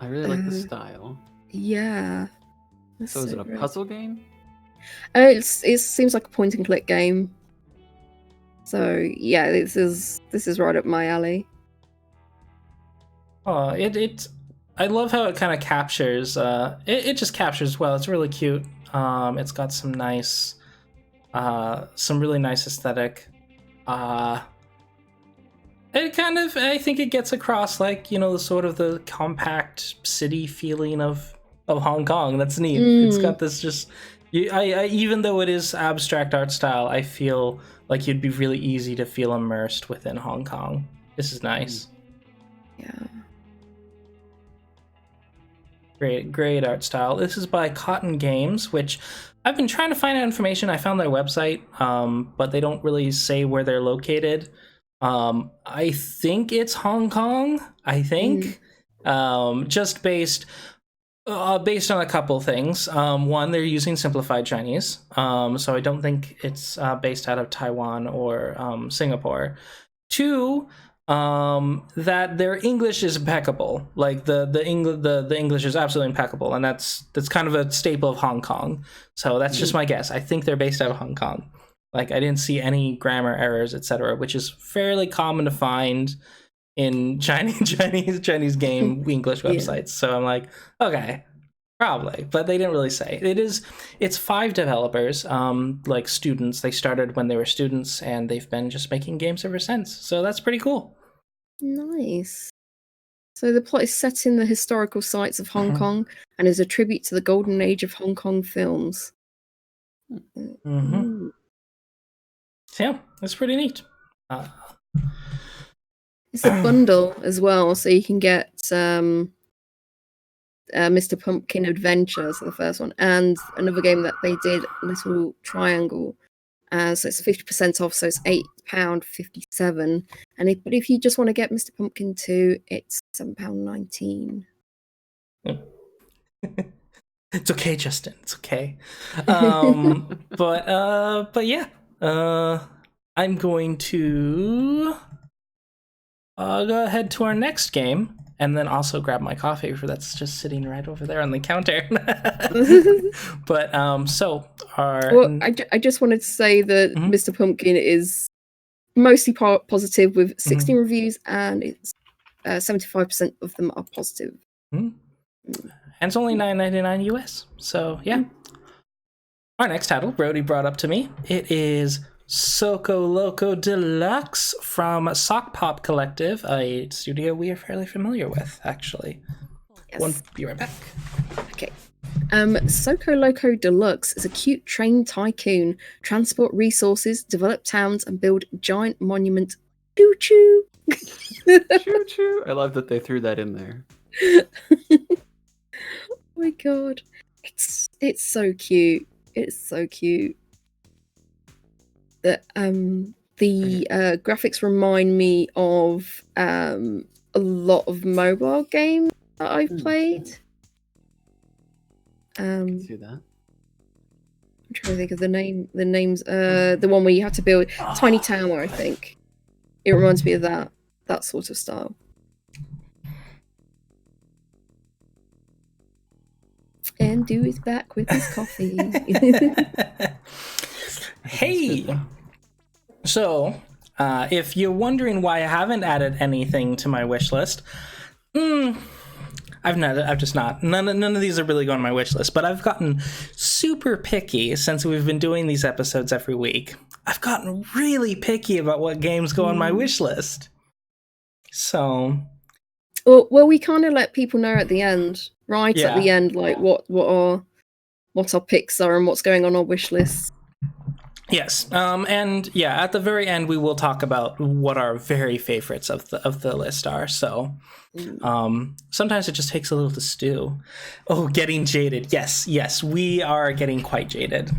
I really like the style. Yeah. So is it a puzzle game? It seems like a point and click game. So yeah, this is right up my alley. Oh, I love how it kind of captures. It just captures well. It's really cute. It's got some really nice aesthetic. It kind of, I think it gets across the sort of the compact city feeling of Hong Kong. That's neat. It's got this just, even though it is abstract art style, I feel like you'd be really easy to feel immersed within Hong Kong. This is nice. Yeah. Great art style. This is by Cotton Games, which I've been trying to find out information. I found their website, but they don't really say where they're located. I think it's Hong Kong. Just based Based on a couple things. One, they're using simplified Chinese, so I don't think it's based out of Taiwan or Singapore. Two, that their English is impeccable. Like the English is absolutely impeccable, and that's kind of a staple of Hong Kong. So that's just my guess. I think they're based out of Hong Kong. Like, I didn't see any grammar errors, etc., which is fairly common to find in Chinese game English websites. So I'm like, okay, probably, but they didn't really say. It's 5 developers, like students. They started when they were students, and they've been just making games ever since. So that's pretty cool. Nice. So the plot is set in the historical sites of Hong Kong and is a tribute to the golden age of Hong Kong films. So yeah, that's pretty neat. It's a bundle as well, so you can get Mr. Pumpkin Adventures, the first one, and another game that they did, Little Triangle. So it's 50% off, so it's £8.57. But if you just want to get Mr. Pumpkin 2, it's £7.19. It's okay, Justin. It's okay. But yeah, I'm going to go ahead to our next game, and then also grab my coffee, for that's just sitting right over there on the counter. But so I just wanted to say that Mr. Pumpkin is mostly positive with 16 reviews, and it's 75% of them are positive. And it's only $9.99 US. So yeah. Our next title, Brody brought up to me. It is Soko Loco Deluxe from Sock Pop Collective, a studio we are fairly familiar with, actually. Yes. We'll be right back. Okay. Soko Loco Deluxe is a cute train tycoon. Transport resources, develop towns, and build giant monument. Choo choo. Choo choo. I love that they threw that in there. Oh my god, it's so cute. It's so cute. The graphics remind me of a lot of mobile games that I've played. I can see that. I'm trying to think of the names. The one where you have to build Tiny Tower, I think. It reminds me of that sort of style. And Do is back with his coffee. Hey! So, if you're wondering why I haven't added anything to my wish list, I've just not. None of these are really going on my wish list, but I've gotten super picky since we've been doing these episodes every week. I've gotten really picky about what games go on my wish list. So... Well, we kind of let people know at the end, right? Yeah. At the end, like what our picks are and what's going on our wish list. Yes, and yeah, at the very end we will talk about what our very favorites of the list are. So, sometimes it just takes a little to stew. Oh, getting jaded. Yes, we are getting quite jaded.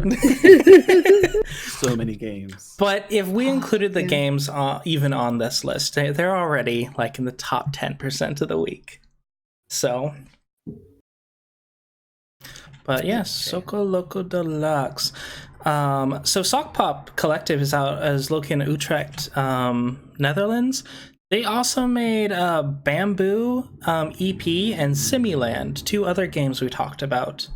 So many games. But if we included the games even on this list, they're already like in the top 10% of the week. So, but yes, Soko Loco Deluxe. So Sock Pop Collective is located in Utrecht, Netherlands. They also made Bamboo EP and Similand, 2 other games we talked about.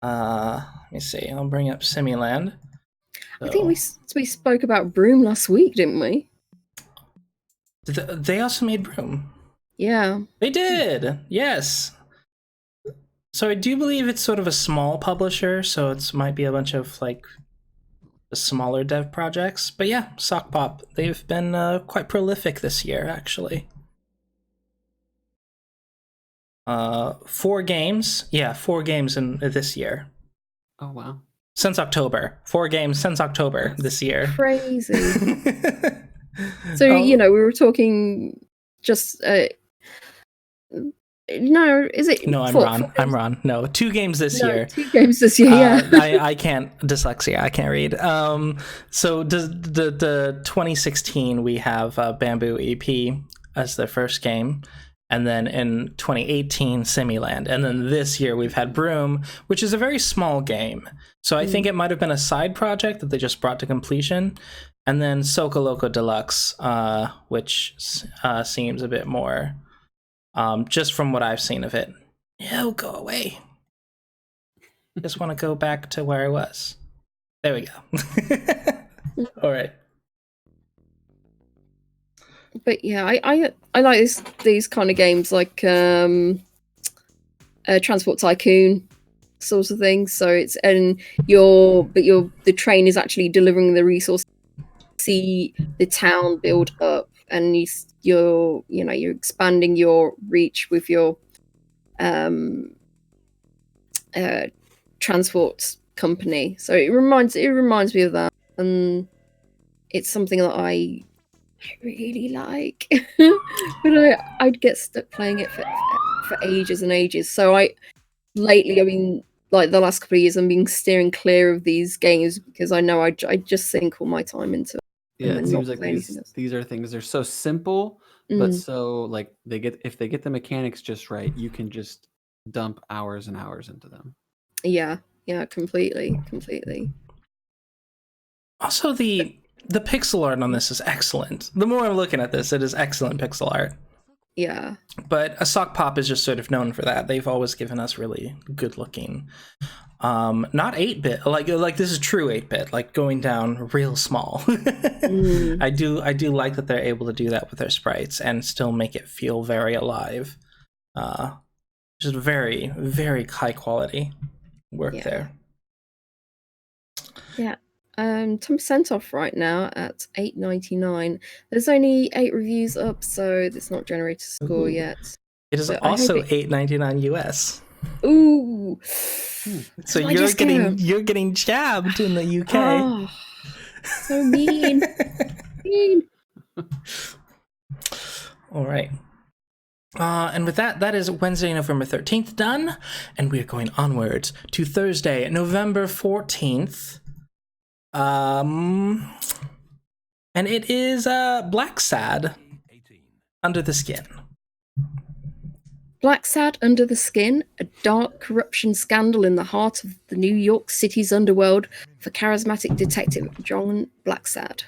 Let me see. I'll bring up Similand. So, I think we spoke about Broom last week, didn't we? They also made Broom. Yeah. They did. Yes. So I do believe it's sort of a small publisher, so it might be a bunch of like smaller dev projects. But yeah, Sock Pop, they've been quite prolific this year, actually. 4 games. Yeah, 4 games in this year. Oh, wow. Since October. 4 games since October this year. Crazy. So, we were talking just... No, is it? No, I'm Ron. No, 2 games this year. 2 games this year, yeah. I can't, dyslexia, I can't read. So the 2016, we have Bamboo EP as the first game. And then in 2018, Similand. And then this year we've had Broom, which is a very small game. So I think it might have been a side project that they just brought to completion. And then Soko Loco Deluxe, which seems a bit more, just from what I've seen of it. Oh, go away. Just want to go back to where I was. There we go. All right. But yeah, I like these kind of games, like Transport Tycoon sort of thing. So it's the train is actually delivering the resources. See the town build up, and you're expanding your reach with your transport company. So it reminds me of that, and it's something that I really like. But I'd get stuck playing it for ages and ages. So lately, I mean, like the last couple of years, I've been steering clear of these games because I know I just sink all my time into it. Yeah, it seems like these are things, they're so simple, but so like if they get the mechanics just right, you can just dump hours and hours into them. Yeah, completely. Also, the pixel art on this is excellent. The more I'm looking at this, it is excellent pixel art. Yeah. But a Sock Pop is just sort of known for that. They've always given us really good looking, not 8-bit, like this is true 8-bit, like going down real small. I do like that they're able to do that with their sprites and still make it feel very alive. Just very, very high quality work there. Yeah. 10% off right now at $8.99. There's only 8 reviews up, so it's not generated a score yet. It is also $8.99 US. Ooh. So you're getting jabbed in the UK. Oh, so mean. All right. And with that is Wednesday, November 13th done, and we are going onwards to Thursday, November 14th. And it is Blacksad, Under the Skin. Blacksad Under the Skin, a dark corruption scandal in the heart of the New York City's underworld for charismatic detective John Blacksad.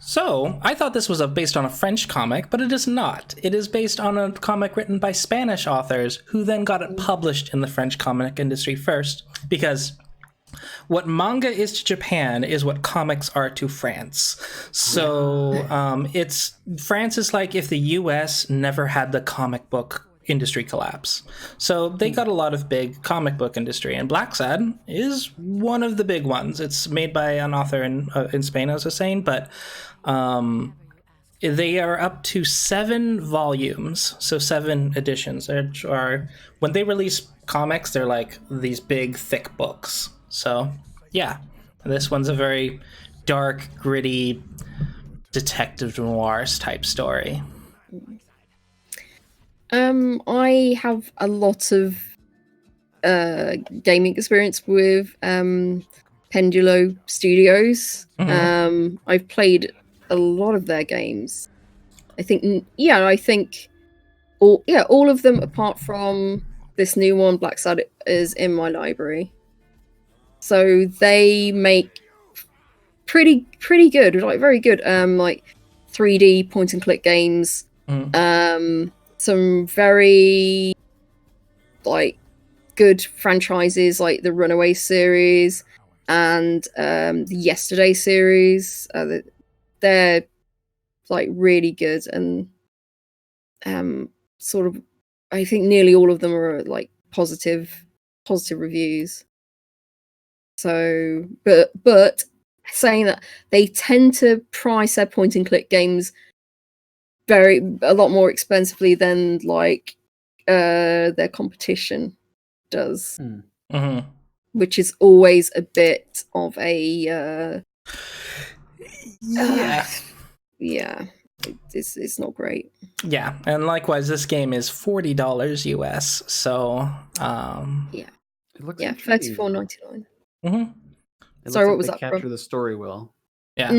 So, I thought this was based on a French comic, but it is not. It is based on a comic written by Spanish authors who then got it published in the French comic industry first, because what manga is to Japan is what comics are to France. So France is like if the US never had the comic book industry collapse. So they got a lot of big comic book industry, and Blacksad is one of the big ones. It's made by an author in Spain, as I was saying, but they are up to 7 volumes, so 7 editions. When they release comics, they're like these big, thick books. So, yeah, this one's a very dark, gritty, detective noir type story. I have a lot of gaming experience with Pendulo Studios. I've played a lot of their games. I think all of them apart from this new one, Blacksad, is in my library. So they make pretty good, like very good, like 3D point and click games. Some very like good franchises like the Runaway series and the Yesterday series. They're like really good, and sort of I think nearly all of them are like positive reviews. So, but saying that, they tend to price their point and click games a lot more expensively than like their competition does, which is always a bit of a it's not great. Yeah, and likewise, this game is $40 US. So it looks like $34.99. It Sorry, like what was that capture from? the story well. Yeah,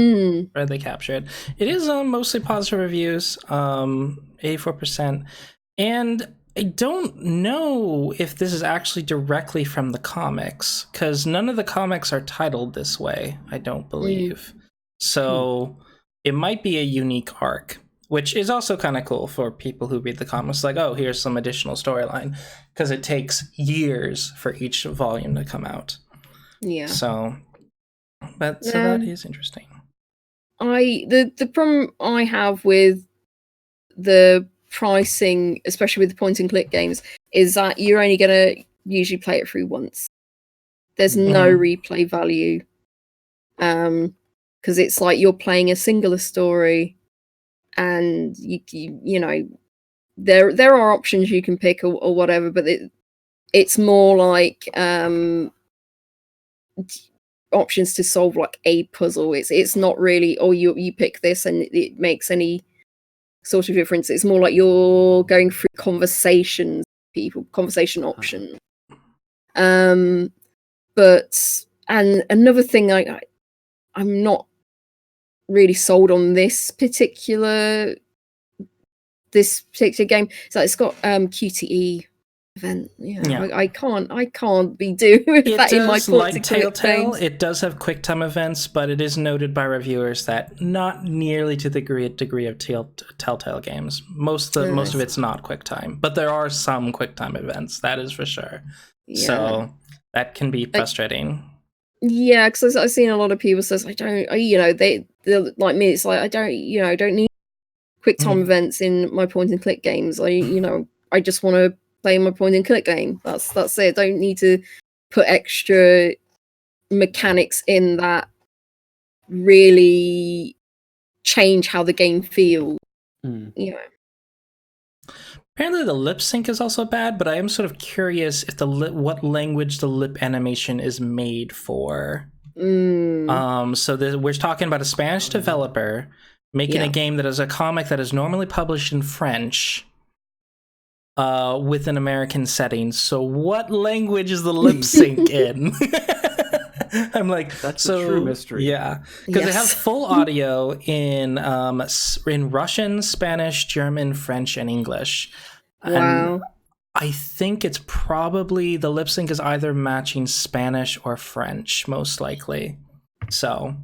where they capture it. It is mostly positive reviews, 84%. And I don't know if this is actually directly from the comics, because none of the comics are titled this way, I don't believe. So it might be a unique arc, which is also kind of cool for people who read the comics. Like, oh, here's some additional storyline, because it takes years for each volume to come out. Yeah. So that is interesting. The problem I have with the pricing, especially with the point and click games, is that you're only gonna usually play it through once. There's no replay value. Because it's like you're playing a singular story, and you know there are options you can pick or whatever, but it's more like options to solve like a puzzle. It's not really, oh, you pick this and it makes any sort of difference. It's more like you're going through conversation options. But and another thing I'm not really sold on this particular game. So it's got QTE event. I can't be doing that in my point and click games. It does have QuickTime events, but it is noted by reviewers that not nearly to the degree of Telltale games. Most of it's not QuickTime, but there are some QuickTime events. That is for sure. Yeah. So that can be frustrating. Yeah, because I've seen a lot of people says they're like me. It's like I don't need QuickTime events in my point and click games. I just want to play my point and click game. That's it. I don't need to put extra mechanics in that really change how the game feels. Apparently the lip sync is also bad, but I am sort of curious if what language the lip animation is made for. So we're talking about a Spanish developer making a game that is a comic that is normally published in French with an American setting. So what language is the lip sync in? I'm like, that's a true mystery. Yeah, because they have full audio in Russian, Spanish, German, French, and English. Wow. And I think it's probably the lip sync is either matching Spanish or French, most likely. So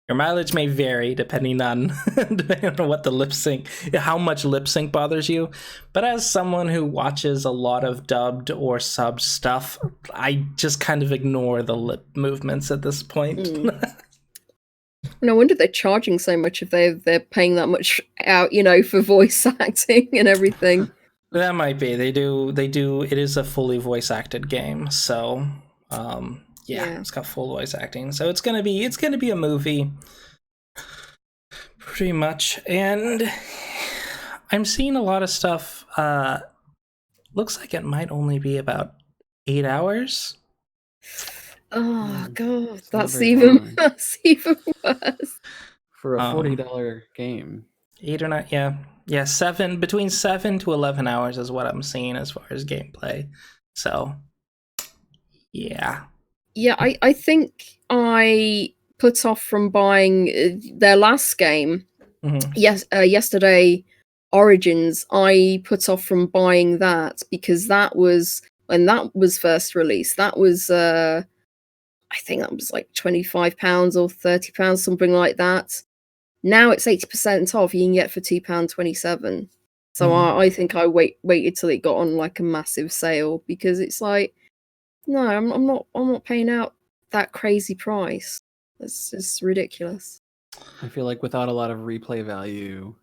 your mileage may vary depending on what the lip sync, how much lip sync bothers you. But as someone who watches a lot of dubbed or subbed stuff, I just kind of ignore the lip movements at this point. No wonder they're charging so much if they're paying that much out, for voice acting and everything. That might be. They do. It is a fully voice acted game, so it's got full voice acting. So it's gonna be a movie, pretty much. And I'm seeing a lot of stuff. Looks like it might only be about 8 hours. Oh god, that's even worse. For a $40 game. 8 or 9, yeah, between 7 to 11 hours is what I'm seeing as far as gameplay. So, yeah. Yeah, I think I put off from buying their last game. Yesterday, Origins. I put off from buying that because that was when that was first released. That was I think that was like £25 or £30, something like that. Now it's 80% off. You can get for £2.27. So I think I waited till it got on like a massive sale because it's like, no, I'm not paying out that crazy price. It's just ridiculous. I feel like without a lot of replay value,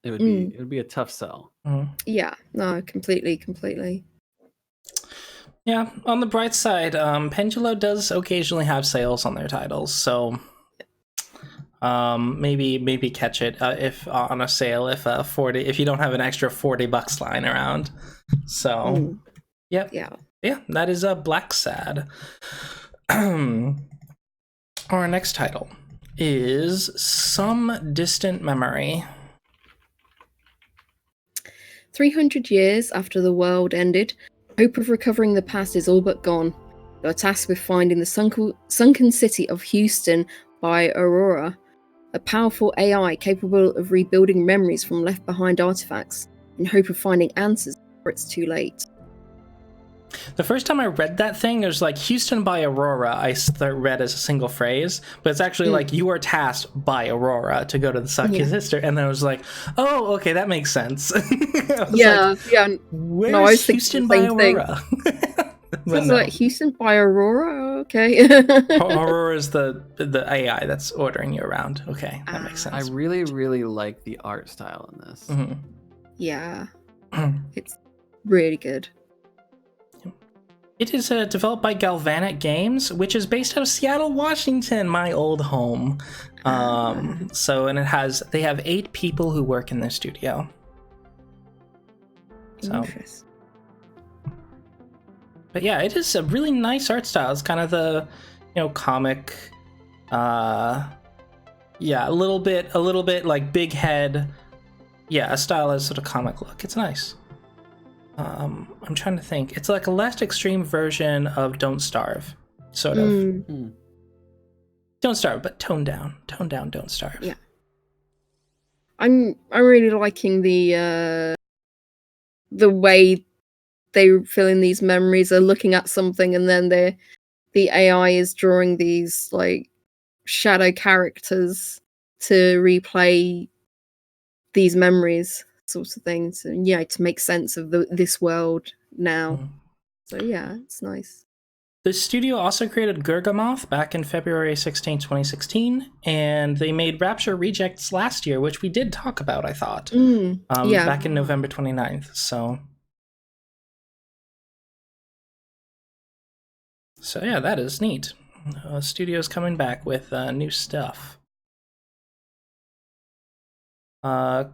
it would be a tough sell. Yeah, no, completely. Yeah, on the bright side, Pendulo does occasionally have sales on their titles, so maybe catch it if on a sale if you don't have an extra $40 lying around. So yeah, that is a Blacksad. Our next title is Some Distant Memory. 300 years after the world ended, hope of recovering the past is all but gone. You are tasked with finding the sunken city of Houston by Aurora, a powerful AI capable of rebuilding memories from left behind artifacts in hope of finding answers before it's too late. The first time I read that thing, it was like Houston by Aurora. I read as a single phrase, but it's actually like you are tasked by Aurora to go to the Saki's sister, and then I was like, oh, okay, that makes sense. Yeah. Where's No, I was Houston thinking by the same Aurora? So it's like Houston by Aurora. Okay. Aurora is the AI that's ordering you around. Okay, that makes sense. I really, really like the art style in this. Mm-hmm. Yeah, it's really good. It is developed by Galvanic Games, which is based out of Seattle, Washington, my old home. And they have 8 people who work in their studio. So, but yeah, it is a really nice art style. It's kind of the, comic, a little bit like big head. Yeah, a stylized sort of comic look. It's nice. I'm trying to think. It's like a less extreme version of Don't Starve, sort of. Don't Starve, but toned down. Toned down Don't Starve. Yeah. I'm really liking the way they fill in these memories. They're looking at something, and then the AI is drawing these like shadow characters to replay these memories, sorts of things, and to make sense of this world now. So yeah, it's nice. The studio also created Gurgamoth back in February 16, 2016, and they made Rapture Rejects last year, which we did talk about, I thought. Back in November 29th. So yeah, that is neat. Studio's coming back with new stuff.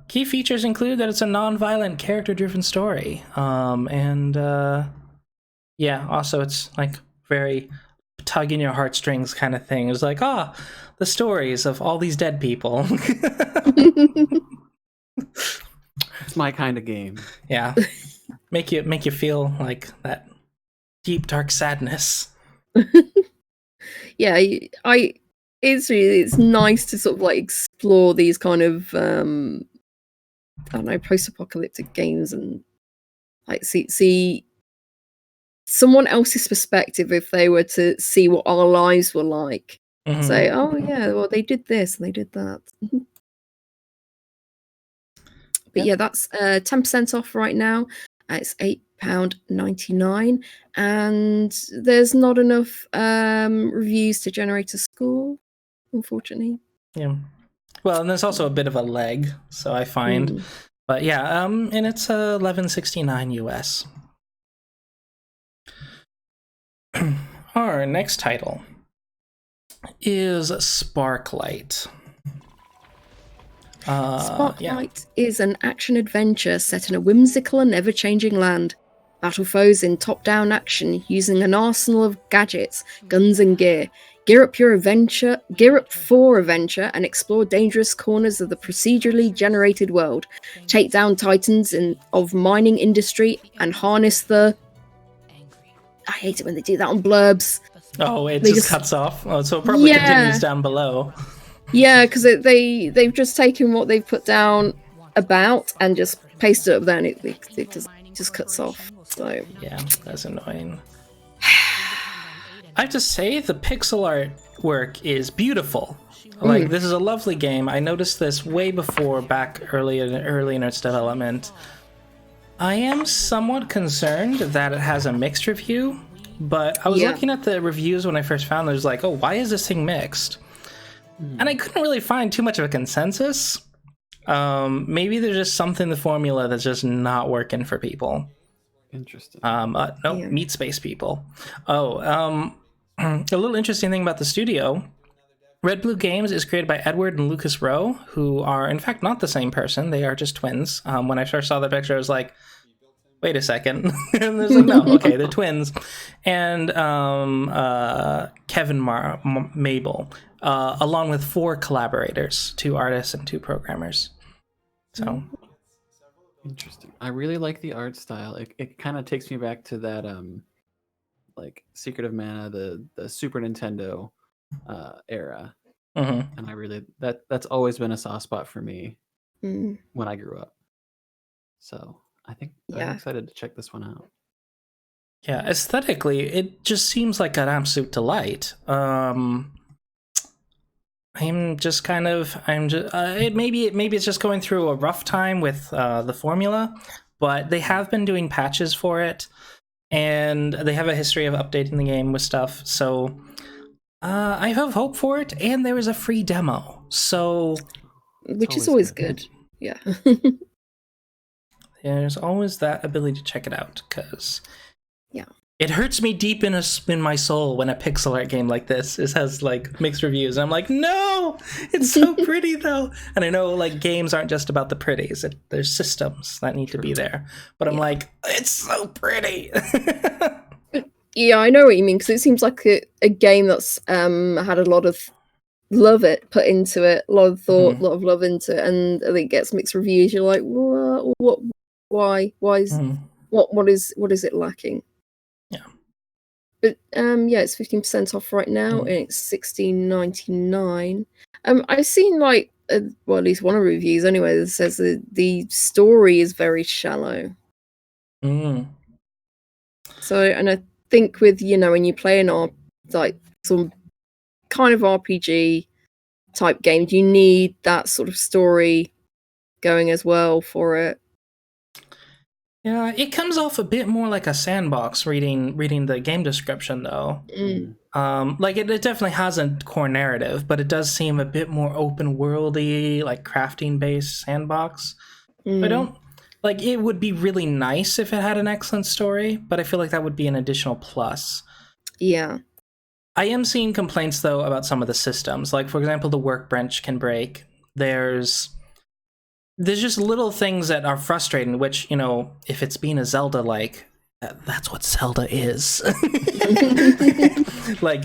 Key features include that it's a non-violent, character-driven story. Also it's like very tugging your heartstrings kind of thing. It's like, the stories of all these dead people. It's my kind of game. Yeah. Make you feel like that deep, dark sadness. Yeah, it's nice to sort of like explore these kind of post-apocalyptic games and like see someone else's perspective if they were to see what our lives were like. Say, oh yeah, well they did this and they did that. But yeah, that's 10% off right now. It's £8.99, and there's not enough reviews to generate a score, unfortunately. Yeah. Well, and there's also a bit of a lag, so I find. But yeah, and it's $11.69 US. Our next title is Sparklite. Sparklite is an action-adventure set in a whimsical and ever-changing land. Battle foes in top-down action using an arsenal of gadgets, guns and gear. Gear up for adventure and explore dangerous corners of the procedurally generated world. Take down titans of mining industry and harness the... I hate it when they do that on blurbs. Oh, it just cuts off? Oh, so it probably continues down below. Yeah, because they've just taken what they've put down about and just pasted it up there, and it just cuts off. So yeah, that's annoying. I have to say, the pixel art work is beautiful. Like, this is a lovely game. I noticed this way before, back early in its development. I am somewhat concerned that it has a mixed review, but I was looking at the reviews when I first found it. I was like, oh, why is this thing mixed? And I couldn't really find too much of a consensus. Maybe there's just something in the formula that's just not working for people. Interesting. Meat space people. A little interesting thing about the studio. Red Blue Games is created by Edward and Lucas Rowe, who are in fact not the same person. They are just twins. When I first saw the picture, I was like, wait a second. And there's like, no, okay, they're twins. And Kevin Mabel, along with 4 collaborators, 2 artists and 2 programmers. So interesting. I really like the art style. It kind of takes me back to that like Secret of Mana, the Super Nintendo era. and I really that's always been a soft spot for me Mm. when I grew up. So I think I'm excited to check this one out. Yeah, aesthetically, it just seems like an absolute delight. Maybe it's just going through a rough time with the formula, but they have been doing patches for it, and they have a history of updating the game with stuff. So I have hope for it, and there is a free demo, so which is always good. Yeah. There's always that ability to check it out, because it hurts me deep in my soul when a pixel art game like this has like mixed reviews. I'm like, no, it's so pretty though. And I know like games aren't just about the pretties. There's systems that need to be there. But I'm like, it's so pretty. Yeah, I know what you mean, because it seems like a game that's had a lot of love put into it, a lot of thought, a lot of love into it, and it gets mixed reviews. You're like, what? Why is what is it lacking? Yeah. But it's 15% off right now, and it's $16.99. I've seen like at least one of the reviews anyway that says that the story is very shallow. So, and I think with when you play like some kind of RPG type games, you need that sort of story going as well for it. Yeah, it comes off a bit more like a sandbox reading the game description though. Like it definitely has a core narrative, but it does seem a bit more open worldy, like crafting based sandbox. I don't like it would be really nice if it had an excellent story, but I feel like that would be an additional plus. Yeah. I am seeing complaints though about some of the systems. Like for example, the workbench can break. There's just little things that are frustrating, which, if it's being a Zelda-like, that's what Zelda is. Like,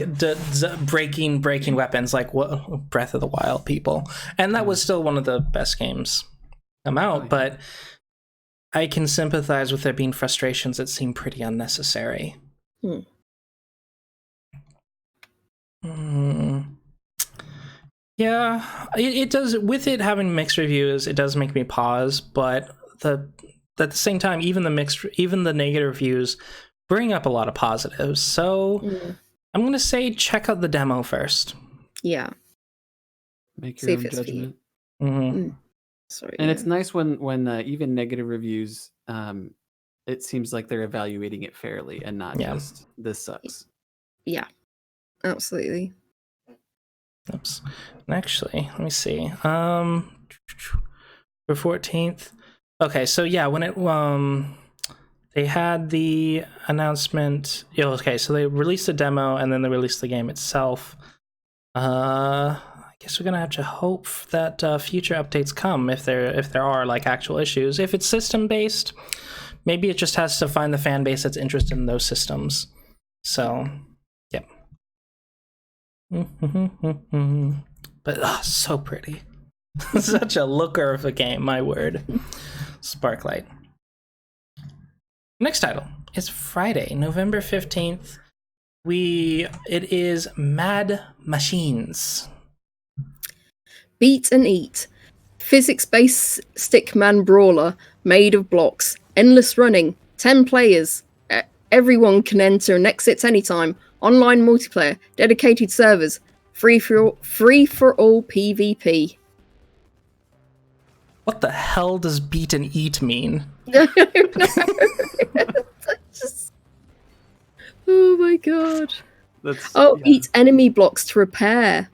breaking weapons, like what Breath of the Wild people. And that was still one of the best games come out, but I can sympathize with there being frustrations that seem pretty unnecessary. Yeah, it does. With it having mixed reviews, it does make me pause. But at the same time, even the negative reviews bring up a lot of positives. So I'm gonna say check out the demo first. Yeah, make your own judgment. Sorry, and it's nice when even negative reviews, it seems like they're evaluating it fairly and not just this sucks. Yeah, absolutely. Oops. And actually, let me see. For 14th. Okay, so yeah, when it they had the announcement. Okay, so they released the demo and then they released the game itself. I guess we're gonna have to hope that future updates come if there are like actual issues. If it's system based, maybe it just has to find the fan base that's interested in those systems. So, yep. But so pretty. Such a looker of a game, my word. Sparklite. Next title is Friday, November 15th. It is Mad Machines. Beat and eat. Physics-based stickman brawler made of blocks. Endless running. 10 players. Everyone can enter and exit anytime. Online multiplayer, dedicated servers, free for all PvP. What the hell does beat and eat mean? Oh my god. Eat enemy blocks to repair.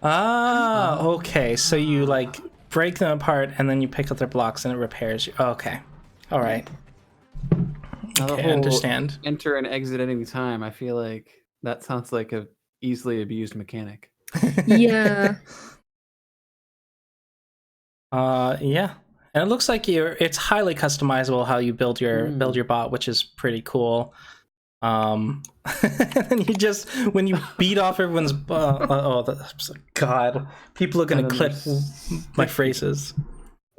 Okay. So you like break them apart and then you pick up their blocks and it repairs you. Okay. All right. Okay, I understand. Enter and exit at any time. I feel like that sounds like a easily abused mechanic. Yeah. Yeah. And it looks like it's highly customizable how you build your bot, which is pretty cool. And you just when you beat off everyone's God, people are gonna clip my phrases.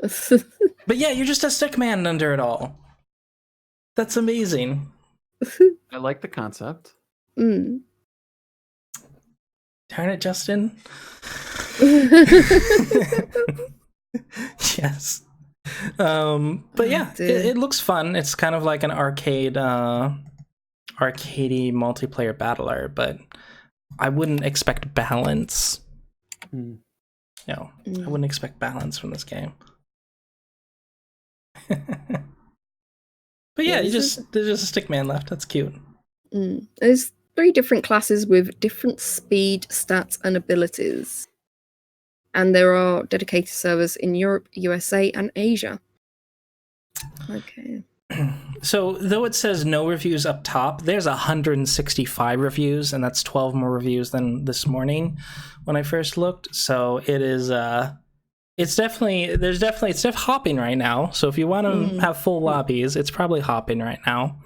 But yeah, you're just a stick man under it all. That's amazing. I like the concept. Turn it, Justin. Yes. But yeah, it looks fun. It's kind of like an arcadey multiplayer battler, but I wouldn't expect balance. No, I wouldn't expect balance from this game. But yeah, there's just a stick man left. That's cute. There's 3 different classes with different speed, stats, and abilities. And there are dedicated servers in Europe, USA, and Asia. Okay. So, though it says no reviews up top, there's 165 reviews, and that's 12 more reviews than this morning when I first looked. So it is, it's definitely hopping right now. So if you want to have full lobbies, it's probably hopping right now.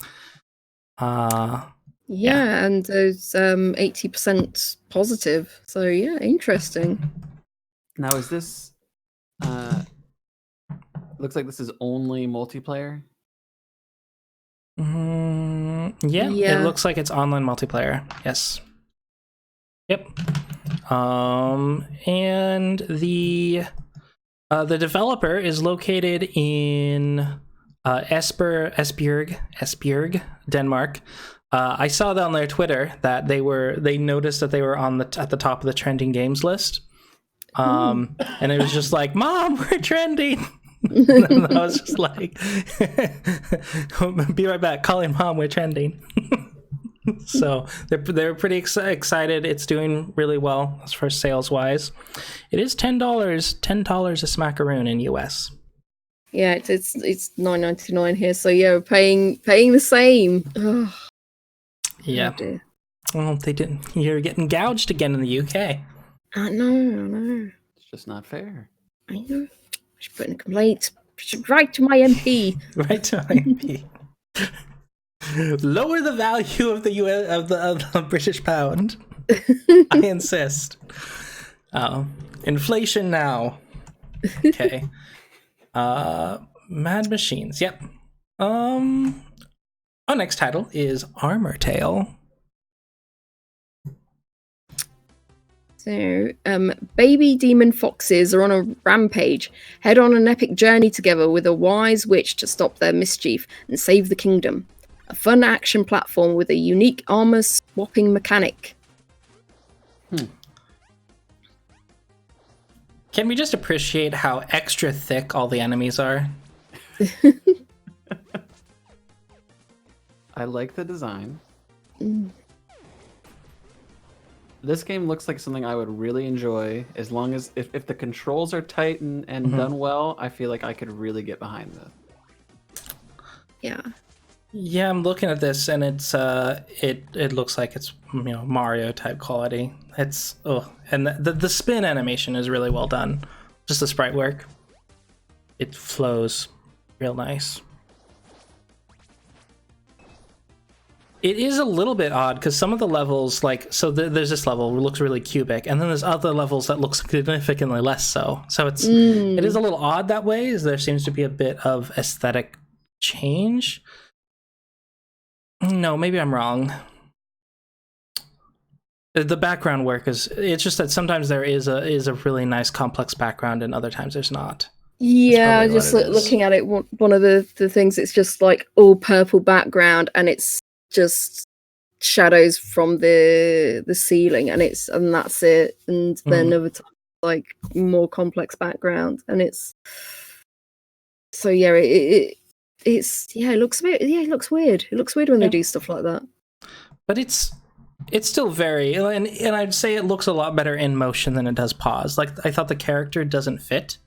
Yeah, and there's 80% positive. So yeah, interesting. Now, is this? Looks like this is only multiplayer. Yeah, it looks like it's online multiplayer. Yes. Yep. And the developer is located in Esbjerg, Denmark. I saw that on their Twitter that they noticed that they were at the top of the trending games list. And it was just like, Mom, we're trending. And I was just like, be right back, calling Mom, we're trending. So they're pretty excited. It's doing really well as far as sales wise. It is $10 a smackaroon in US. Yeah, it's $9.99 here. So yeah, we're paying the same. Ugh. Yeah. Oh, well, they didn't. You're getting gouged again in the UK. I know. It's just not fair. I know. I should put in a complaint. I should write to my MP. Right to my MP. Lower the value of the of the British pound. I insist. Inflation now. Okay. Mad Machines. Yep. Our next title is Armortale. So, baby demon foxes are on a rampage. Head on an epic journey together with a wise witch to stop their mischief and save the kingdom. A fun action platform with a unique armor swapping mechanic. Can we just appreciate how extra thick all the enemies are? I like the design. This game looks like something I would really enjoy, as long as if the controls are tight and done well. I feel like I could really get behind this. Yeah, I'm looking at this and it's it looks like it's Mario type quality. It's and the spin animation is really well done. Just the sprite work. It flows real nice. It is a little bit odd because some of the levels, there's this level that looks really cubic, and then there's other levels that look significantly less so. So it is a little odd that way, as there seems to be a bit of aesthetic change. No, maybe I'm wrong. The background work it's just that sometimes there is a really nice complex background, and other times there's not. Yeah, just looking at it, one of the things, it's just like all purple background, and it's just shadows from the ceiling, and that's it. And then other times, like more complex background, and it's so yeah, it looks weird. Yeah, it looks weird. It looks weird when they do stuff like that. But it's still very, and I'd say it looks a lot better in motion than it does pause. Like, I thought the character doesn't fit,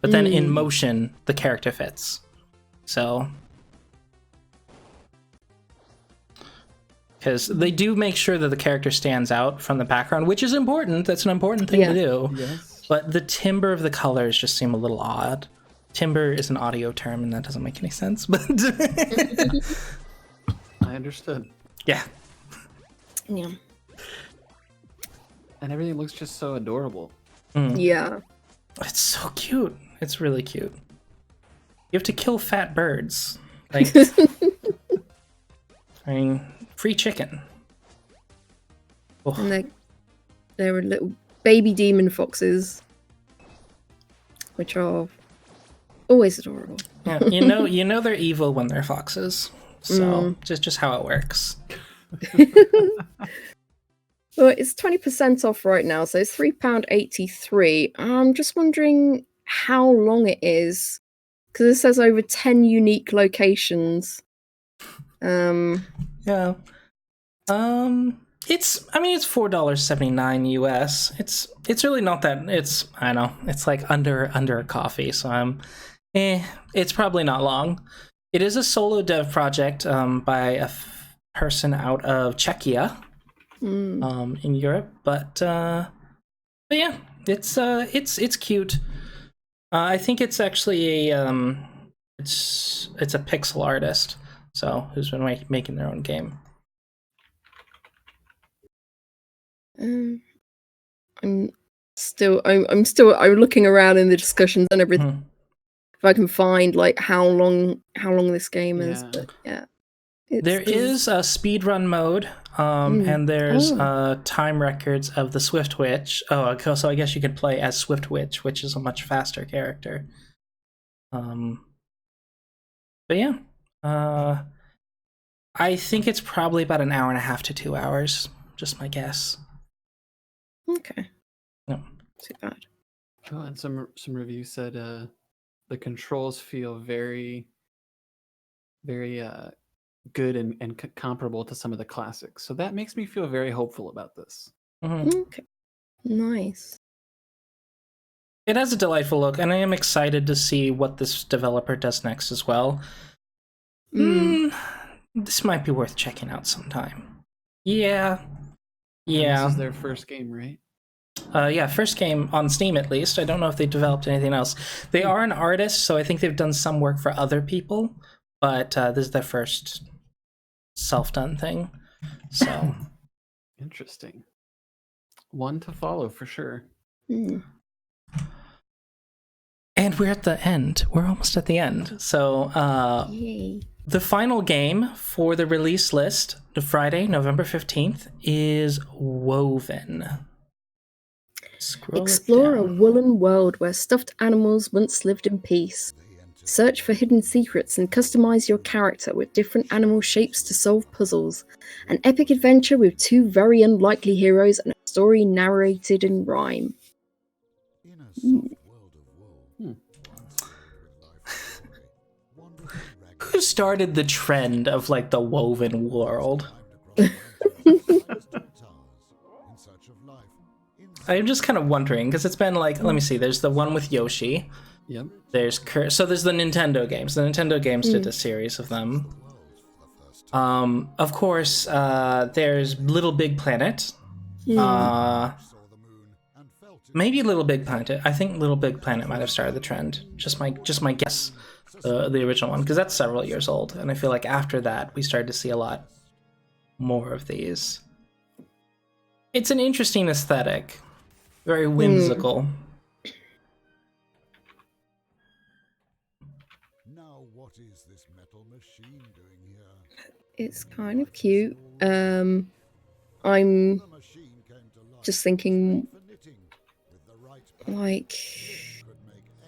but then in motion the character fits. So, because they do make sure that the character stands out from the background, which is important. That's an important thing to do. Yes. But the timbre of the colors just seem a little odd. Timbre is an audio term, and that doesn't make any sense. But I understood. Yeah. And everything looks just so adorable. Yeah. It's so cute. It's really cute. You have to kill fat birds. Like, I mean, free chicken. And There are little baby demon foxes, which are always adorable. Yeah, you know they're evil when they're foxes. So just how it works. Well, it's 20% off right now, so it's £3.83. I'm just wondering how long it is, because it says over 10 unique locations. Yeah. It's $4.79 US. It's really not that. I know it's like under a coffee. So it's probably not long. It is a solo dev project by a person out of Czechia, in Europe. But yeah, it's cute. I think it's actually it's a pixel artist, so who's been making their own game. I'm looking around in the discussions and everything. If I can find like how long this game is, but yeah. There is a speedrun mode, and there's time records of the Swift Witch. Oh, so I guess you could play as Swift Witch, which is a much faster character. But yeah, I think it's probably about an hour and a half to 2 hours. Just my guess. Okay. No. Too bad. Oh, and some reviews said the controls feel very, very good and comparable to some of the classics. So that makes me feel very hopeful about this. Okay. Nice. It has a delightful look, and I am excited to see what this developer does next as well. This might be worth checking out sometime. Yeah. This is their first game, right? Yeah, first game on Steam at least. I don't know if they developed anything else. They are an artist, so I think they've done some work for other people, but this is their first self-done thing. So interesting. One to follow for sure. And we're at the end. We're almost at the end. So the final game for the release list, the Friday, November 15th, is Woven. Explore a woolen world where stuffed animals once lived in peace. Search for hidden secrets and customize your character with different animal shapes to solve puzzles. An epic adventure with two very unlikely heroes and a story narrated in rhyme. Who started the trend of like the woven world? I'm just kind of wondering because it's been like, let me see. There's the one with Yoshi. Yep. There's the Nintendo games. The Nintendo games did a series of them. Of course, there's Little Big Planet. Maybe Little Big Planet. I think Little Big Planet might have started the trend. Just my guess. The original one, because that's several years old, and I feel like after that we started to see a lot more of these. It's an interesting aesthetic, very whimsical. Now, what is this metal machine doing here? It's kind of cute. I'm just thinking, like,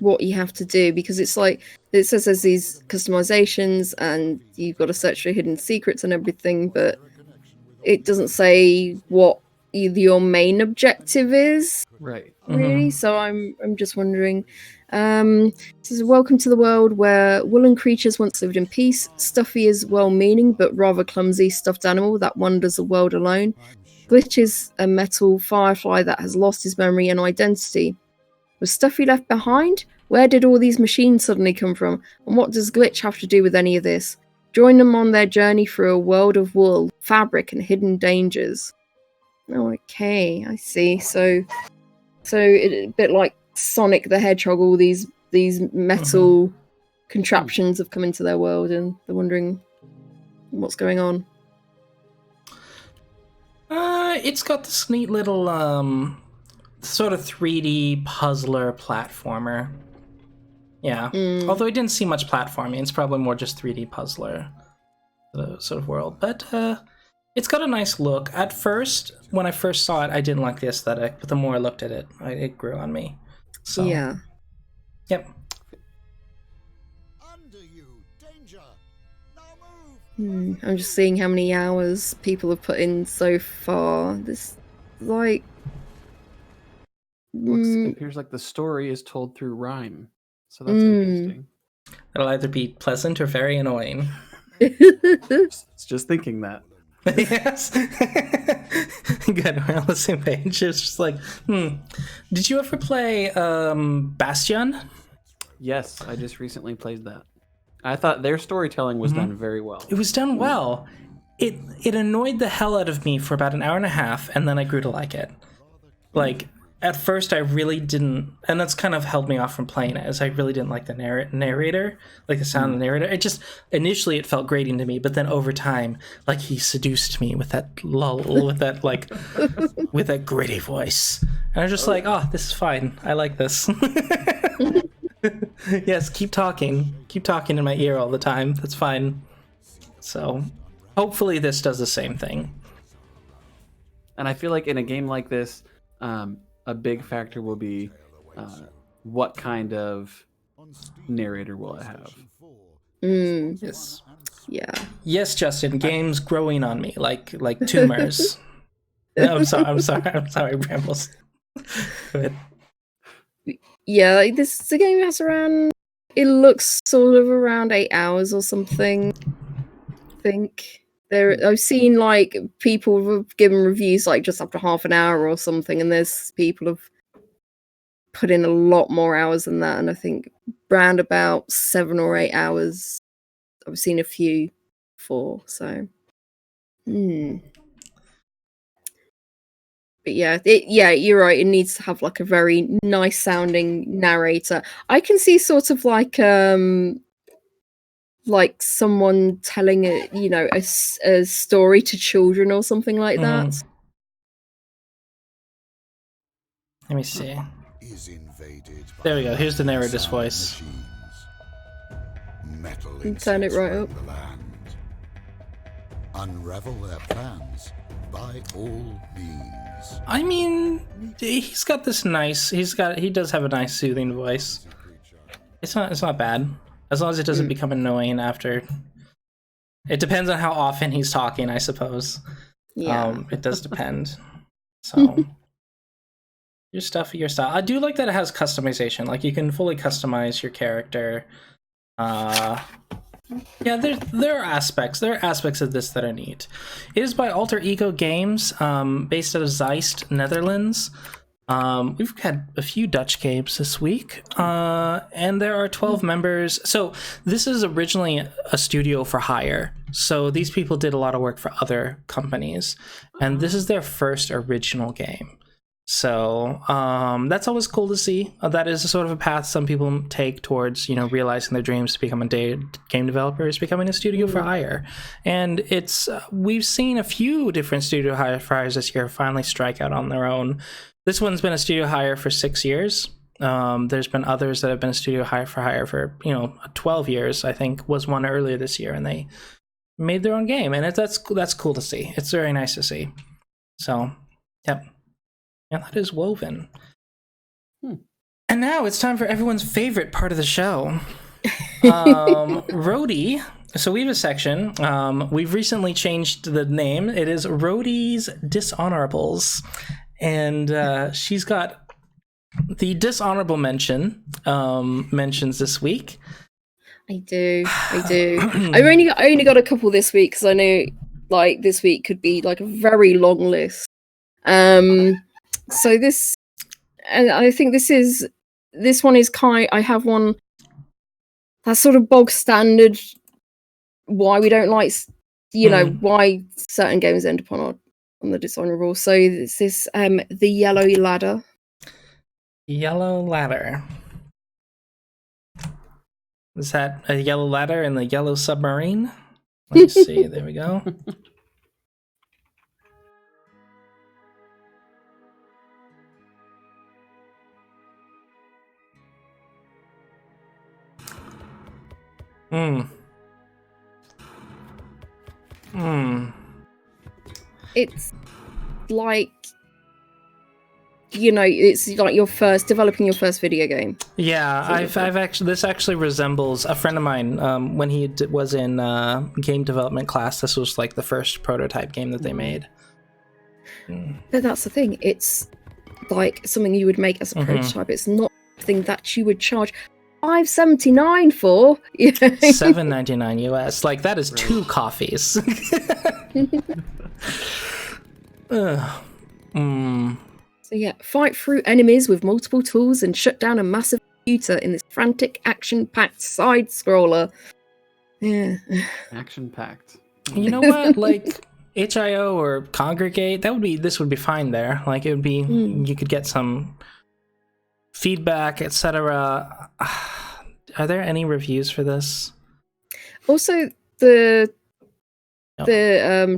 what you have to do, because it's like it says there's these customizations and you've got to search for hidden secrets and everything, but it doesn't say what your main objective is, right? Really. So I'm just wondering. It says, welcome to the world where woolen creatures once lived in peace. Stuffy is well-meaning but rather clumsy stuffed animal that wanders the world alone. Glitch is a metal firefly that has lost his memory and identity. Was Stuffy left behind? Where did all these machines suddenly come from? And what does Glitch have to do with any of this? Join them on their journey through a world of wool, fabric, and hidden dangers. Oh, okay, I see. So it's a bit like Sonic the Hedgehog. All these metal contraptions have come into their world, and they're wondering what's going on. It's got this neat little sort of 3D puzzler platformer. Yeah. Although I didn't see much platforming, it's probably more just 3D puzzler sort of world. But It's got a nice look. At first, when I first saw it, I didn't like the aesthetic, but the more I looked at it, it grew on me. So, Yeah. Yep. Under you, danger. Now move. I'm just seeing how many hours people have put in so far. This, like... It appears like the story is told through rhyme. So that's interesting. It'll either be pleasant or very annoying. It's just thinking that. Yes. Good, we're on the same page. It's just like, Did you ever play Bastion? Yes, I just recently played that. I thought their storytelling was done very well. It was done well. It annoyed the hell out of me for about an hour and a half, and then I grew to like it. Like, at first I really didn't, and that's kind of held me off from playing it, as I really didn't like the narrator, like the sound of the narrator. It just, initially it felt grating to me, but then over time, like, he seduced me with that lull, with that, like, with that gritty voice. And I was just like, oh, this is fine. I like this. Yes, keep talking in my ear all the time. That's fine. So, hopefully this does the same thing. And I feel like in a game like this, a big factor will be what kind of narrator will it have. Yes. Yeah. Yes, Justin. Games growing on me like tumors. No, I'm sorry, Brambles. Go ahead. Yeah, like the game has around. It looks sort of around 8 hours or something. I think I've seen like people have given reviews like just after half an hour or something, and there's people have put in a lot more hours than that, and I think round about 7 or 8 hours. I've seen a few before, so. But yeah, you're right. It needs to have like a very nice sounding narrator. I can see sort of like someone telling a story to children or something like that. Let me see. Is invaded by There we go. Here's the narrator's voice. Metal Turn it right up. the land. Unravel their plans by all means. I mean, he's got this nice. He does have a nice soothing voice. It's not bad, as long as it doesn't become annoying after. It depends on how often he's talking, I suppose. Yeah. It does depend. So your style. I do like that it has customization. Like, you can fully customize your character. Yeah, there are aspects of this that are neat. It is by Alter Ego Games, based out of Zeist, Netherlands. We've had a few Dutch games this week, and there are 12 members. So this is originally a studio for hire. So these people did a lot of work for other companies, and this is their first original game. So that's always cool to see. That is a sort of a path some people take towards, realizing their dreams to become a game developer, is becoming a studio for hire. And it's we've seen a few different studio for hires this year finally strike out on their own. This one's been a studio hire for 6 years. There's been others that have been a studio hire for 12 years. I think was one earlier this year, and they made their own game, and that's cool to see. It's very nice to see. So, yep. And that is Woven. And now it's time for everyone's favorite part of the show. Rhodey. So we have a section. We've recently changed the name. It is Rhodey's Dishonorables. And she's got the dishonorable mentions this week. I do. I only got a couple this week because I know like this week could be like a very long list. So this, and I think this one is I have one that's sort of bog standard. Why we don't like, why certain games end up on the dishonorable. So this is the Yellow Ladder. Yellow Ladder. Is that a yellow ladder in the yellow submarine? Let's see. There we go. it's like, you know, it's like developing your first video game. Yeah, I've actually, this actually resembles a friend of mine when he was in game development class. This was like the first prototype game that they made. But that's the thing, it's like something you would make as a prototype. It's not something that you would charge $5.79 for. $7.99 US. Like, that is 2 coffees. So yeah, fight through enemies with multiple tools and shut down a massive computer in this frantic, action-packed side-scroller. Yeah. Action-packed. You know what? Like, HIO or Congregate, this would be fine there. Like, it would be, you could get some feedback, etc. Are there any reviews for this? Also, the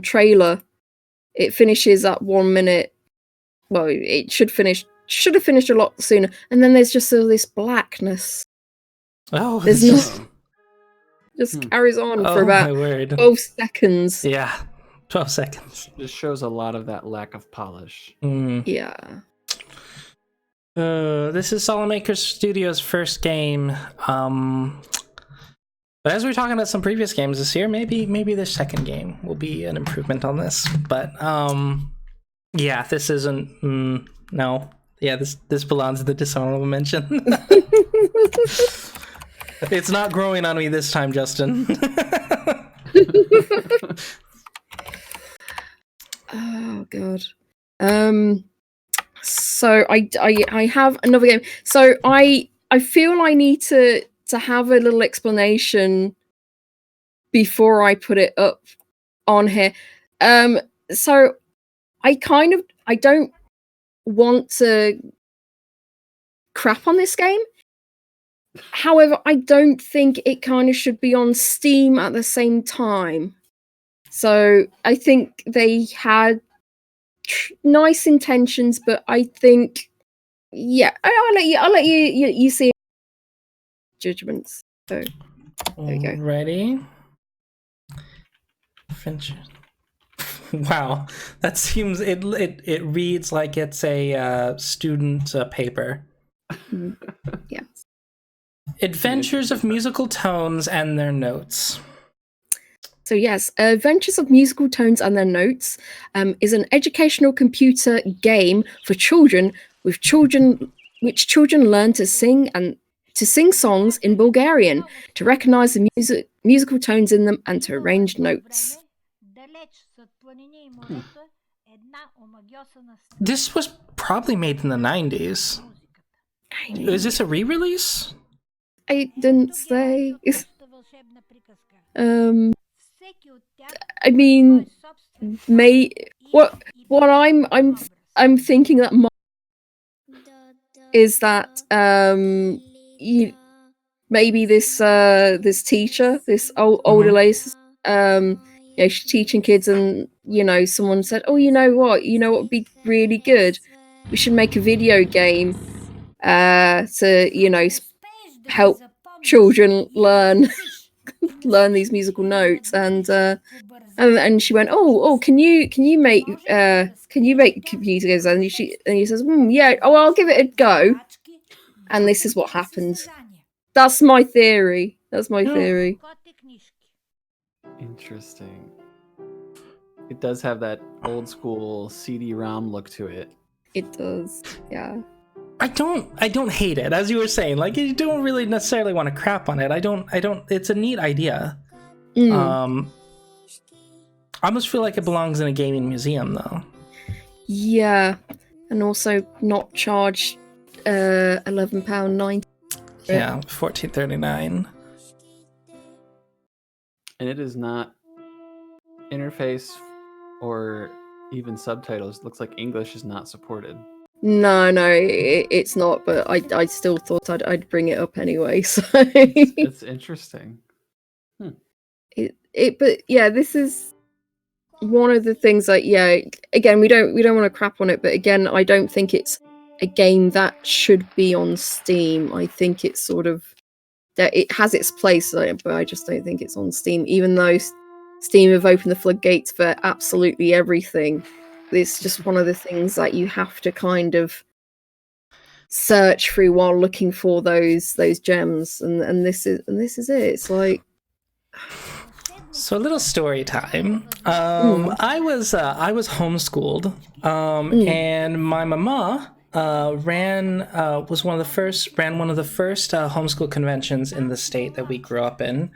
trailer, it finishes at 1 minute. Well, it should have finished a lot sooner. And then there's just all this blackness. Oh, there's just carries on for about 12 seconds. Yeah, 12 seconds. This shows a lot of that lack of polish. Yeah. This is Solid Maker Studios' first game. But as we were talking about some previous games this year, maybe their second game will be an improvement on this. But yeah, this isn't. No, yeah, this belongs in the dishonorable mention. It's not growing on me this time, Justin. Oh god. So I have another game. So I feel I need to have a little explanation before I put it up on here. So I don't want to crap on this game. However, I don't think it kind of should be on Steam at the same time. So I think they had nice intentions, but I think, yeah, I'll let you see judgments. So there we go. Ready? Wow, that seems it reads like it's a student paper. Yeah. Adventures of Musical Tones and Their Notes. So yes, Adventures of Musical Tones and Their Notes is an educational computer game for children which children learn to sing songs in Bulgarian, to recognize the musical tones in them, and to arrange notes. This was probably made in the 90s. Is this a re-release? I didn't say. I mean, what I'm thinking that is that maybe this teacher, this older lady, she's teaching kids, and someone said, "Oh, you know what would be really good? We should make a video game to help children learn these musical notes." And she went, "Oh, can you make computer games?" And he says, "Yeah, I'll give it a go." And this is what happened. That's my theory. Interesting. It does have that old school CD-ROM look to it. It does, yeah. I don't hate it, as you were saying. Like, you don't really necessarily want to crap on it. I don't. It's a neat idea. I almost feel like it belongs in a gaming museum, though. Yeah, and also not charge £11.90. Yeah, $14.39. And it is not interface or even subtitles. It looks like English is not supported. No, it's not. But I still thought I'd bring it up anyway. So it's interesting. But yeah, this is one of the things that, yeah, again, we don't want to crap on it, but again, I don't think it's a game that should be on Steam. I think it's sort of that it has its place, but I just don't think it's on Steam, even though Steam have opened the floodgates for absolutely everything. It's just one of the things that you have to kind of search through while looking for those gems, and this is it. It's like, so a little story time. I was homeschooled, and my mama ran one of the first homeschool conventions in the state that we grew up in.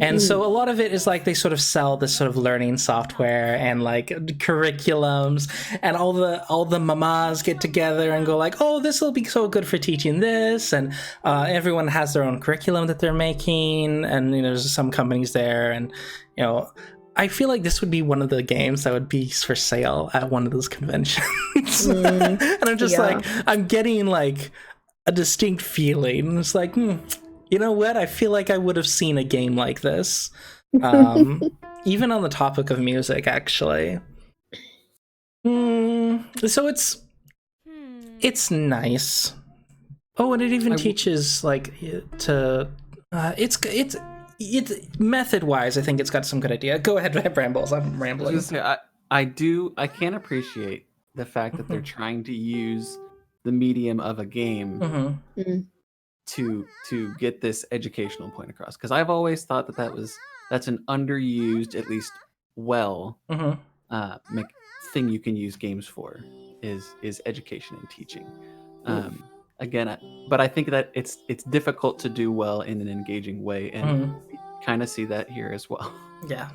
And so a lot of it is like they sort of sell this sort of learning software and like curriculums, and all the mamas get together and go like, oh, this will be so good for teaching this, and everyone has their own curriculum that they're making, and there's some companies there, and I feel like this would be one of the games that would be for sale at one of those conventions. And I'm just like, I'm getting like a distinct feeling. It's like, you know what? I feel like I would have seen a game like this. Even on the topic of music, actually. So it's nice. Oh, and it even teaches like to it's method-wise, I think it's got some good idea. Go ahead, Brambles. I'm rambling. I can appreciate the fact that they're trying to use the medium of a game to get this educational point across. Because I've always thought that's an underused, at least thing you can use games for is education and teaching. Again, but I think that it's difficult to do well in an engaging way, and we kind of see that here as well. Yeah,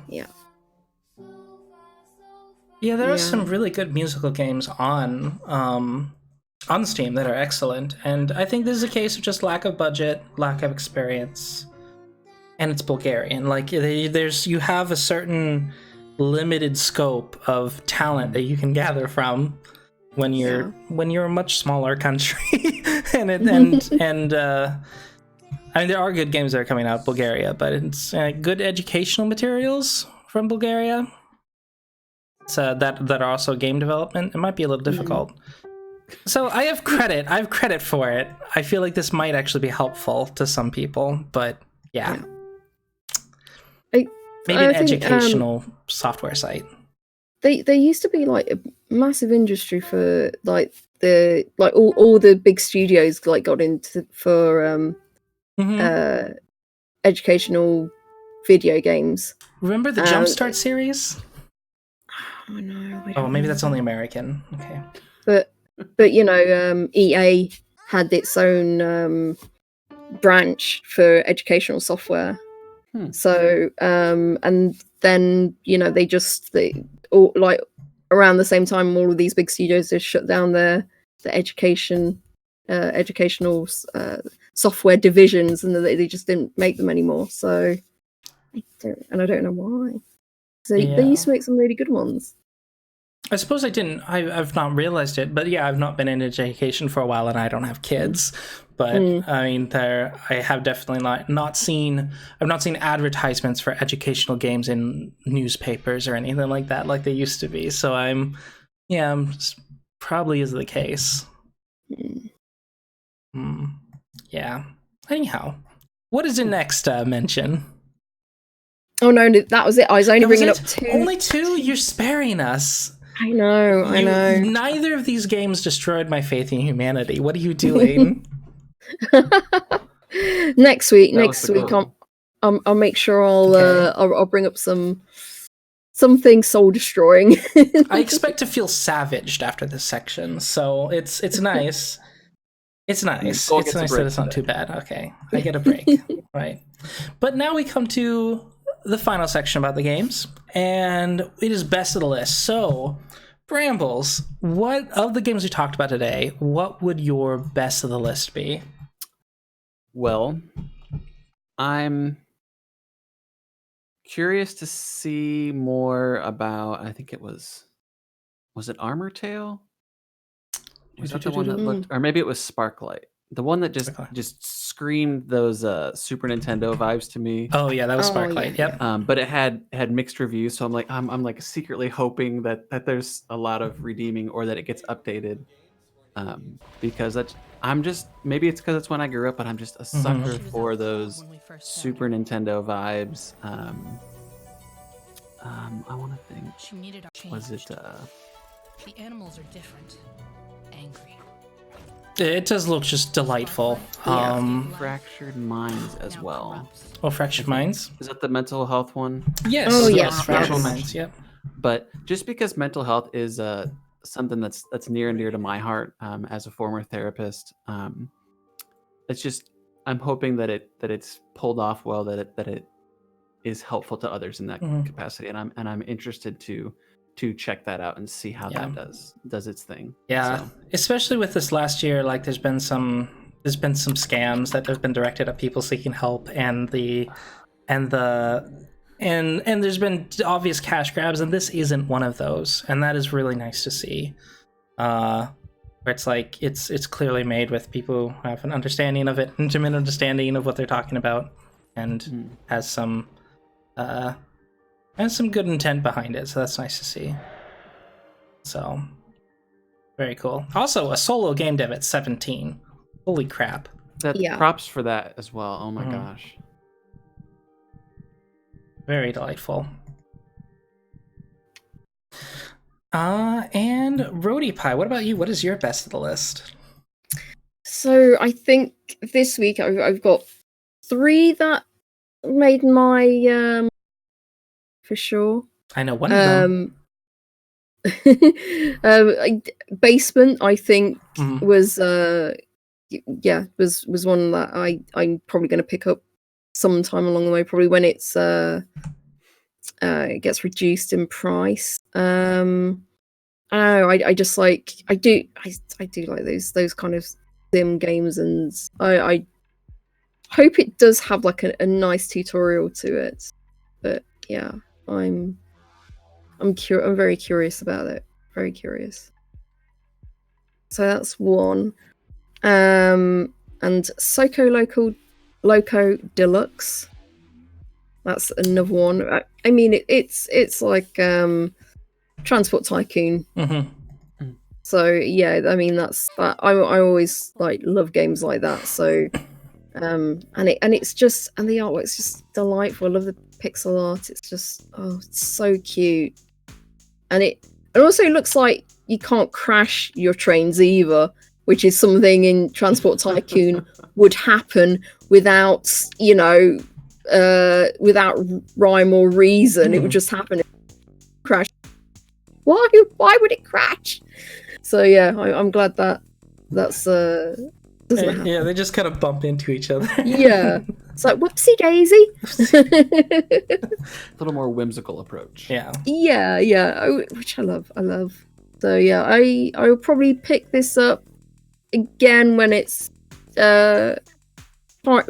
there are some really good musical games on Steam that are excellent, and I think this is a case of just lack of budget, lack of experience, and it's Bulgarian. Like you have a certain limited scope of talent that you can gather from when you're a much smaller country. and I mean, there are good games that are coming out of Bulgaria, but it's good educational materials from Bulgaria. So that are also game development. It might be a little difficult. So I have credit for it. I feel like this might actually be helpful to some people, but maybe an educational software site. There used to be like a massive industry for like all the big studios like got into for educational video games. Remember the Jumpstart series? Oh no. Oh, maybe that's only American. Okay. But EA had its own branch for educational software. So and then they around the same time all of these big studios just shut down the educational software divisions, and they just didn't make them anymore. So I don't know why. So they used to make some really good ones. I suppose I've not realized it, but I've not been in education for a while, and I don't have kids. But I mean, I have definitely not seen advertisements for educational games in newspapers or anything like that, like they used to be. So probably is the case. Yeah. Anyhow, what is your next mention? Oh no, that was it. I was only bringing up two. Only two? You're sparing us. I know. Neither of these games destroyed my faith in humanity. What are you doing? Next week, I'll make sure I'll bring up something soul destroying. I expect to feel savaged after this section, so it's nice. It's nice. It's nice that it's not too bad. Okay, I get a break, right? But now we come to the final section about the games, and it is best of the list. So, Brambles, what of the games we talked about today, what would your best of the list be? Well, I'm curious to see more about, I think it was it Armortale? Was that the one that looked, or maybe it was Sparklite, the one that just screamed those Super Nintendo vibes to me. Oh yeah, that was Sparklite. Yeah. Yep. But it had mixed reviews, so I'm like secretly hoping that there's a lot of redeeming, or that it gets updated. Because maybe it's because it's when I grew up, but I'm just a sucker for those Super Nintendo vibes. I want to think. She needed our change. Was it? The animals are different. Angry. It does look just delightful. Fractured Minds as well. Oh, Fractured Minds? Is that the mental health one? Yes. Oh, yes, yes, Fractured yes. Minds. Yep. But just because mental health is something that's near and dear to my heart as a former therapist, it's just I'm hoping that it's pulled off well, that it is helpful to others in that capacity, and I'm interested to check that out and see how that does its thing. Yeah, so. Especially with this last year, like there's been some scams that have been directed at people seeking help, and there's been obvious cash grabs, and this isn't one of those, and that is really nice to see. Where it's like it's clearly made with people who have an understanding of it, intimate understanding of what they're talking about, and has some good intent behind it. So that's nice to see. So very cool. Also, a solo game dev at 17. Holy crap! Props for that as well. Oh my gosh. Very delightful. And Roadie Pie, what about you? What is your best of the list? So I think this week I've got 3 that made my for sure. I know one of them. Basement, I think, was one that I'm probably going to pick up sometime along the way. Probably when it gets reduced in price. I just like I do like those kind of sim games, and I hope it does have like a nice tutorial to it. But yeah, I'm very curious about it. Very curious. So that's one. And Soko Loco Deluxe. That's another one. I mean, it's like Transport Tycoon. So yeah, I mean that's that. I always like love games like that. So and it's just, and the artwork's just delightful. I love the pixel art. It's just it's so cute, and it also looks like you can't crash your trains either, which is something in Transport Tycoon would happen without without rhyme or reason. It would just happen. Crash. Why would it crash? So yeah, I'm glad that's doesn't happen. Yeah, they just kind of bump into each other. Yeah, it's like whoopsie daisy. A little more whimsical approach. Yeah. Which I love. So yeah, I will probably pick this up again when its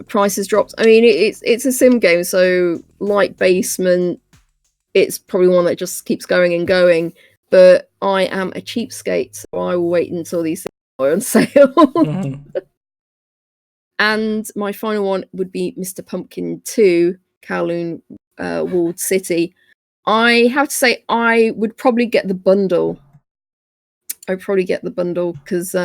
prices dropped. I mean, it's a sim game, so like Basement, it's probably one that just keeps going and going. But I am a cheapskate, so I will wait until these things are on sale. And my final one would be Mr. Pumpkin 2, Kowloon Walled City. I have to say, I would probably get the bundle. I'd probably get the bundle because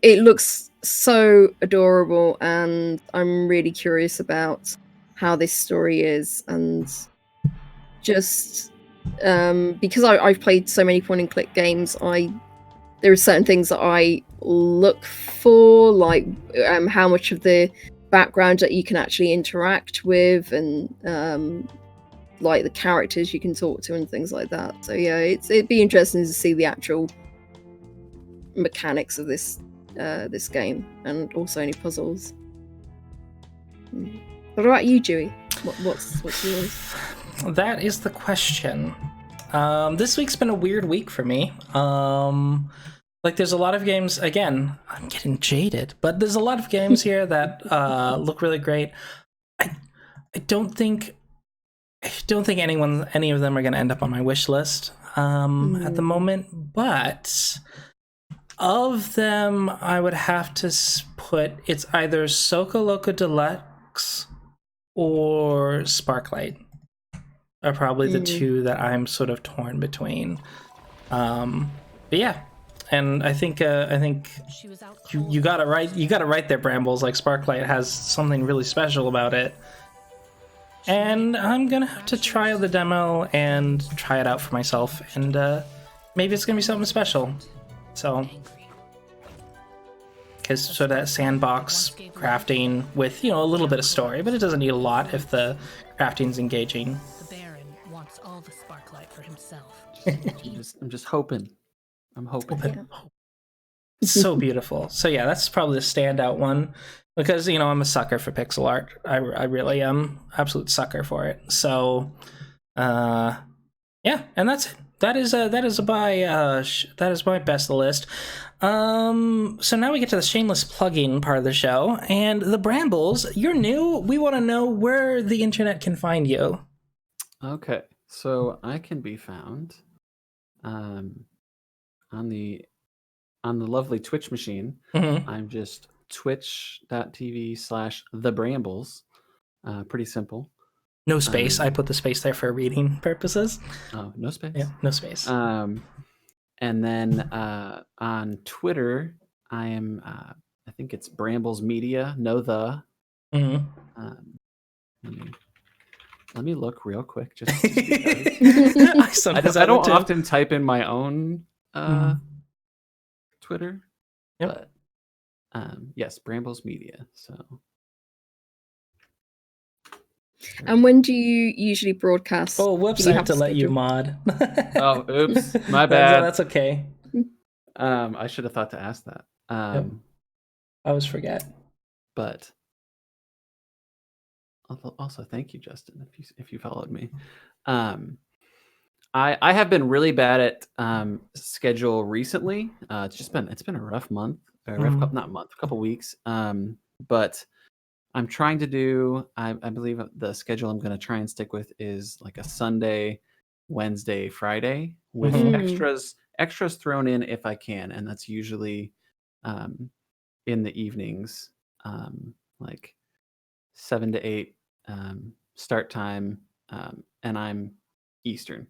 it looks so adorable, and I'm really curious about how this story is, and just because I've played so many point and click games, there are certain things that I look for, like how much of the background that you can actually interact with, and like the characters you can talk to and things like that. So yeah, it'd be interesting to see the actual mechanics of this game, and also any puzzles. What about you, Dewey? What's yours? That is the question. This week's been a weird week for me. Like there's a lot of games, again, I'm getting jaded, but there's a lot of games here that look really great. I don't think any of them are going to end up on my wish list at the moment, but of them, I would have to put, it's either Soko Loco Deluxe or Sparklite are probably the two that I'm sort of torn between. But yeah, and I think you got it right. You got it right there, Brambles. Like Sparklite has something really special about it. and I'm gonna have to try out the demo and try it out for myself, and maybe it's gonna be something special. So, because sort of that sandbox crafting with, you know, a little bit of story, but it doesn't need a lot if the crafting's engaging. The Baron wants all the Sparklite for himself. I'm just hoping. I'm hoping. It's so beautiful. So yeah, that's probably the standout one, because, you know, I'm a sucker for pixel art. I really am, absolute sucker for it. So, yeah, and that's it. That is my best list. So now we get to the shameless plugging part of the show, and the Brambles, you're new. We want to know where the internet can find you. Okay, so I can be found on the lovely Twitch machine. Mm-hmm. I'm just twitch.tv/TheBrambles. Pretty simple. No space. I put the space there for reading purposes. Oh, no space. Yeah, no space. And then on Twitter, I am. I think it's Brambles Media. Mm-hmm. Let me look real quick. Just I don't often type in my own Twitter. Yep. But yes, Brambles Media. So. And when do you usually broadcast? Oh, whoops! I have to let you mod. Oh, oops! My bad. That's okay. I should have thought to ask that. Yep. I always forget. But also, thank you, Justin, if you followed me. I have been really bad at schedule recently. It's been a rough month, couple weeks. But I'm trying to do. I believe the schedule I'm going to try and stick with is like a Sunday, Wednesday, Friday with extras thrown in if I can, and that's usually in the evenings, like 7 to 8 start time, and I'm Eastern,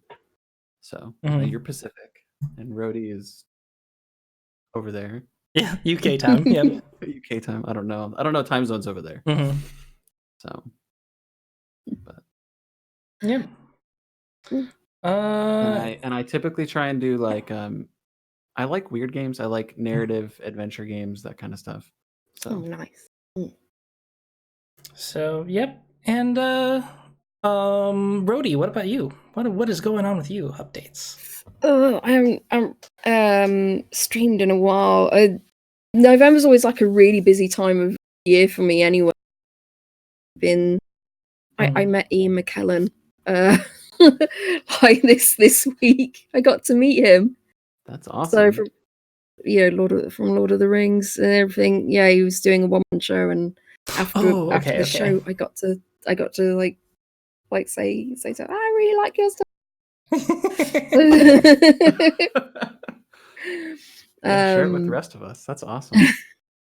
so you're Pacific, and Rhodey is over there. Yeah, UK time. Yep. UK time. I don't know time zones over there. Mm-hmm. So, but yep. And I typically try and do like I like weird games. I like narrative adventure games, that kind of stuff. So nice. So yep. And Rhodey, what about you? What is going on with you? Updates. I haven't streamed in a while. November's always like a really busy time of year for me anyway. I met Ian McKellen like this week. I got to meet him. That's awesome. So from Lord of the Rings and everything. Yeah, he was doing a one-man show, and after the show I got to like say so, I really like your stuff. Share it with the rest of us. That's awesome.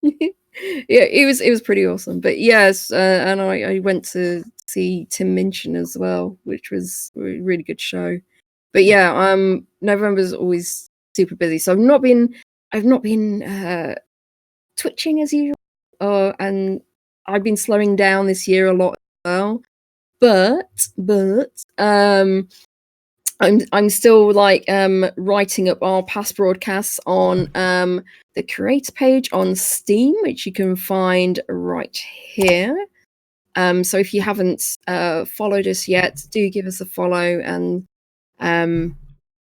Yeah, it was pretty awesome. But yes, and I went to see Tim Minchin as well, which was a really good show. But yeah, November's always super busy, so I've not been twitching as usual, and I've been slowing down this year a lot as well. But I'm still like writing up our past broadcasts on the creator page on Steam, which you can find right here. So if you haven't followed us yet, do give us a follow, and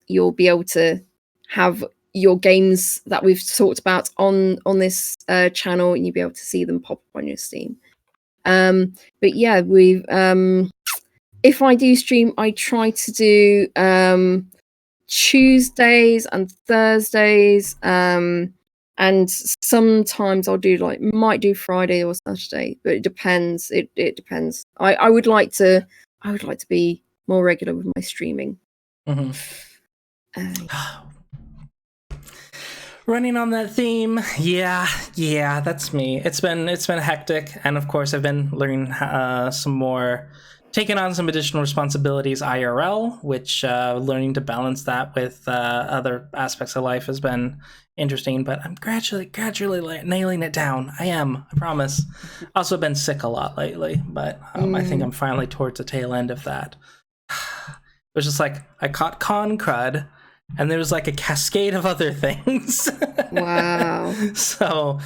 you'll be able to have your games that we've talked about on this channel, and you'll be able to see them pop up on your Steam. But yeah, we've if I do stream, I try to do Tuesdays and Thursdays, and sometimes I'll do might do Friday or Saturday, but it depends. It depends. I would like to be more regular with my streaming. Running on that theme, yeah, that's me. It's been hectic, and of course I've been learning some more taken on some additional responsibilities IRL, which learning to balance that with other aspects of life has been interesting, but I'm gradually nailing it down. I promise. Also been sick a lot lately, but I think I'm finally towards the tail end of that. It was just like, I caught con crud, and there was like a cascade of other things. Wow. So,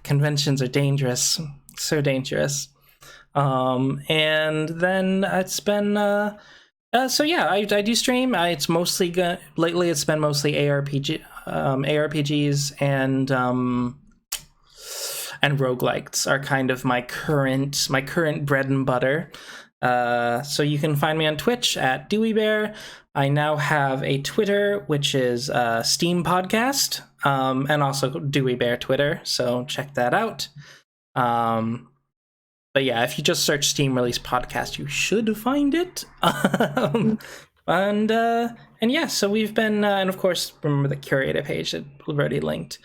conventions are dangerous. So dangerous. And then it's been, so yeah, I do stream. It's mostly, lately it's been mostly ARPGs and roguelites are kind of my current bread and butter. So you can find me on Twitch at DeweyBear. I now have a Twitter, which is Steam Podcast, and also DeweyBear Twitter, so check that out. But yeah, if you just search Steam Release Podcast, you should find it. And yeah, so we've been, and of course, remember the curator page that we've already linked.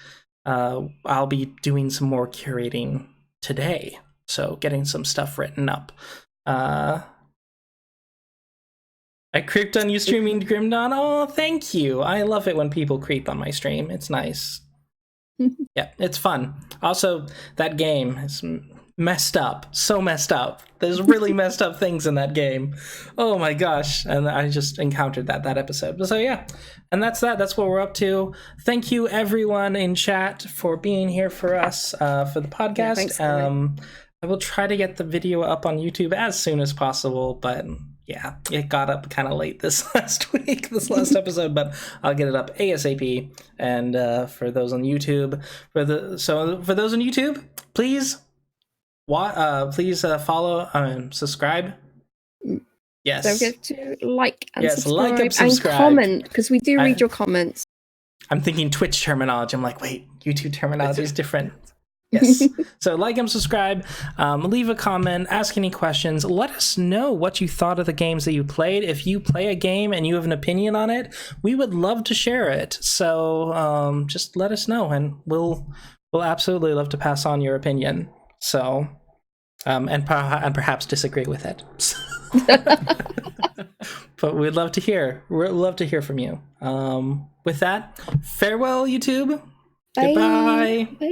I'll be doing some more curating today, so getting some stuff written up. I creeped on you streaming Grimdawn. Oh, thank you. I love it when people creep on my stream. It's nice. Yeah, it's fun. Also, that game is messed up. So messed up. There's really messed up things in that game. Oh my gosh. And I just encountered that episode. So yeah, and that's that. That's what we're up to. Thank you everyone in chat for being here for us for the podcast. Yeah, thanks, I will try to get the video up on YouTube as soon as possible, but yeah, it got up kind of late this last episode, but I'll get it up ASAP. And for those on YouTube, for those on YouTube, please follow and subscribe. Yes. Don't forget to like and subscribe. And comment, because we do read your comments. I'm thinking Twitch terminology. I'm like, wait, YouTube terminology is different. Yes. So like and subscribe, leave a comment, ask any questions, let us know what you thought of the games that you played. If you play a game and you have an opinion on it, we would love to share it. So just let us know, and we'll absolutely love to pass on your opinion. So and perhaps disagree with it. But we'd love to hear. We'd love to hear from you. With that, farewell, YouTube. Bye. Goodbye. Bye.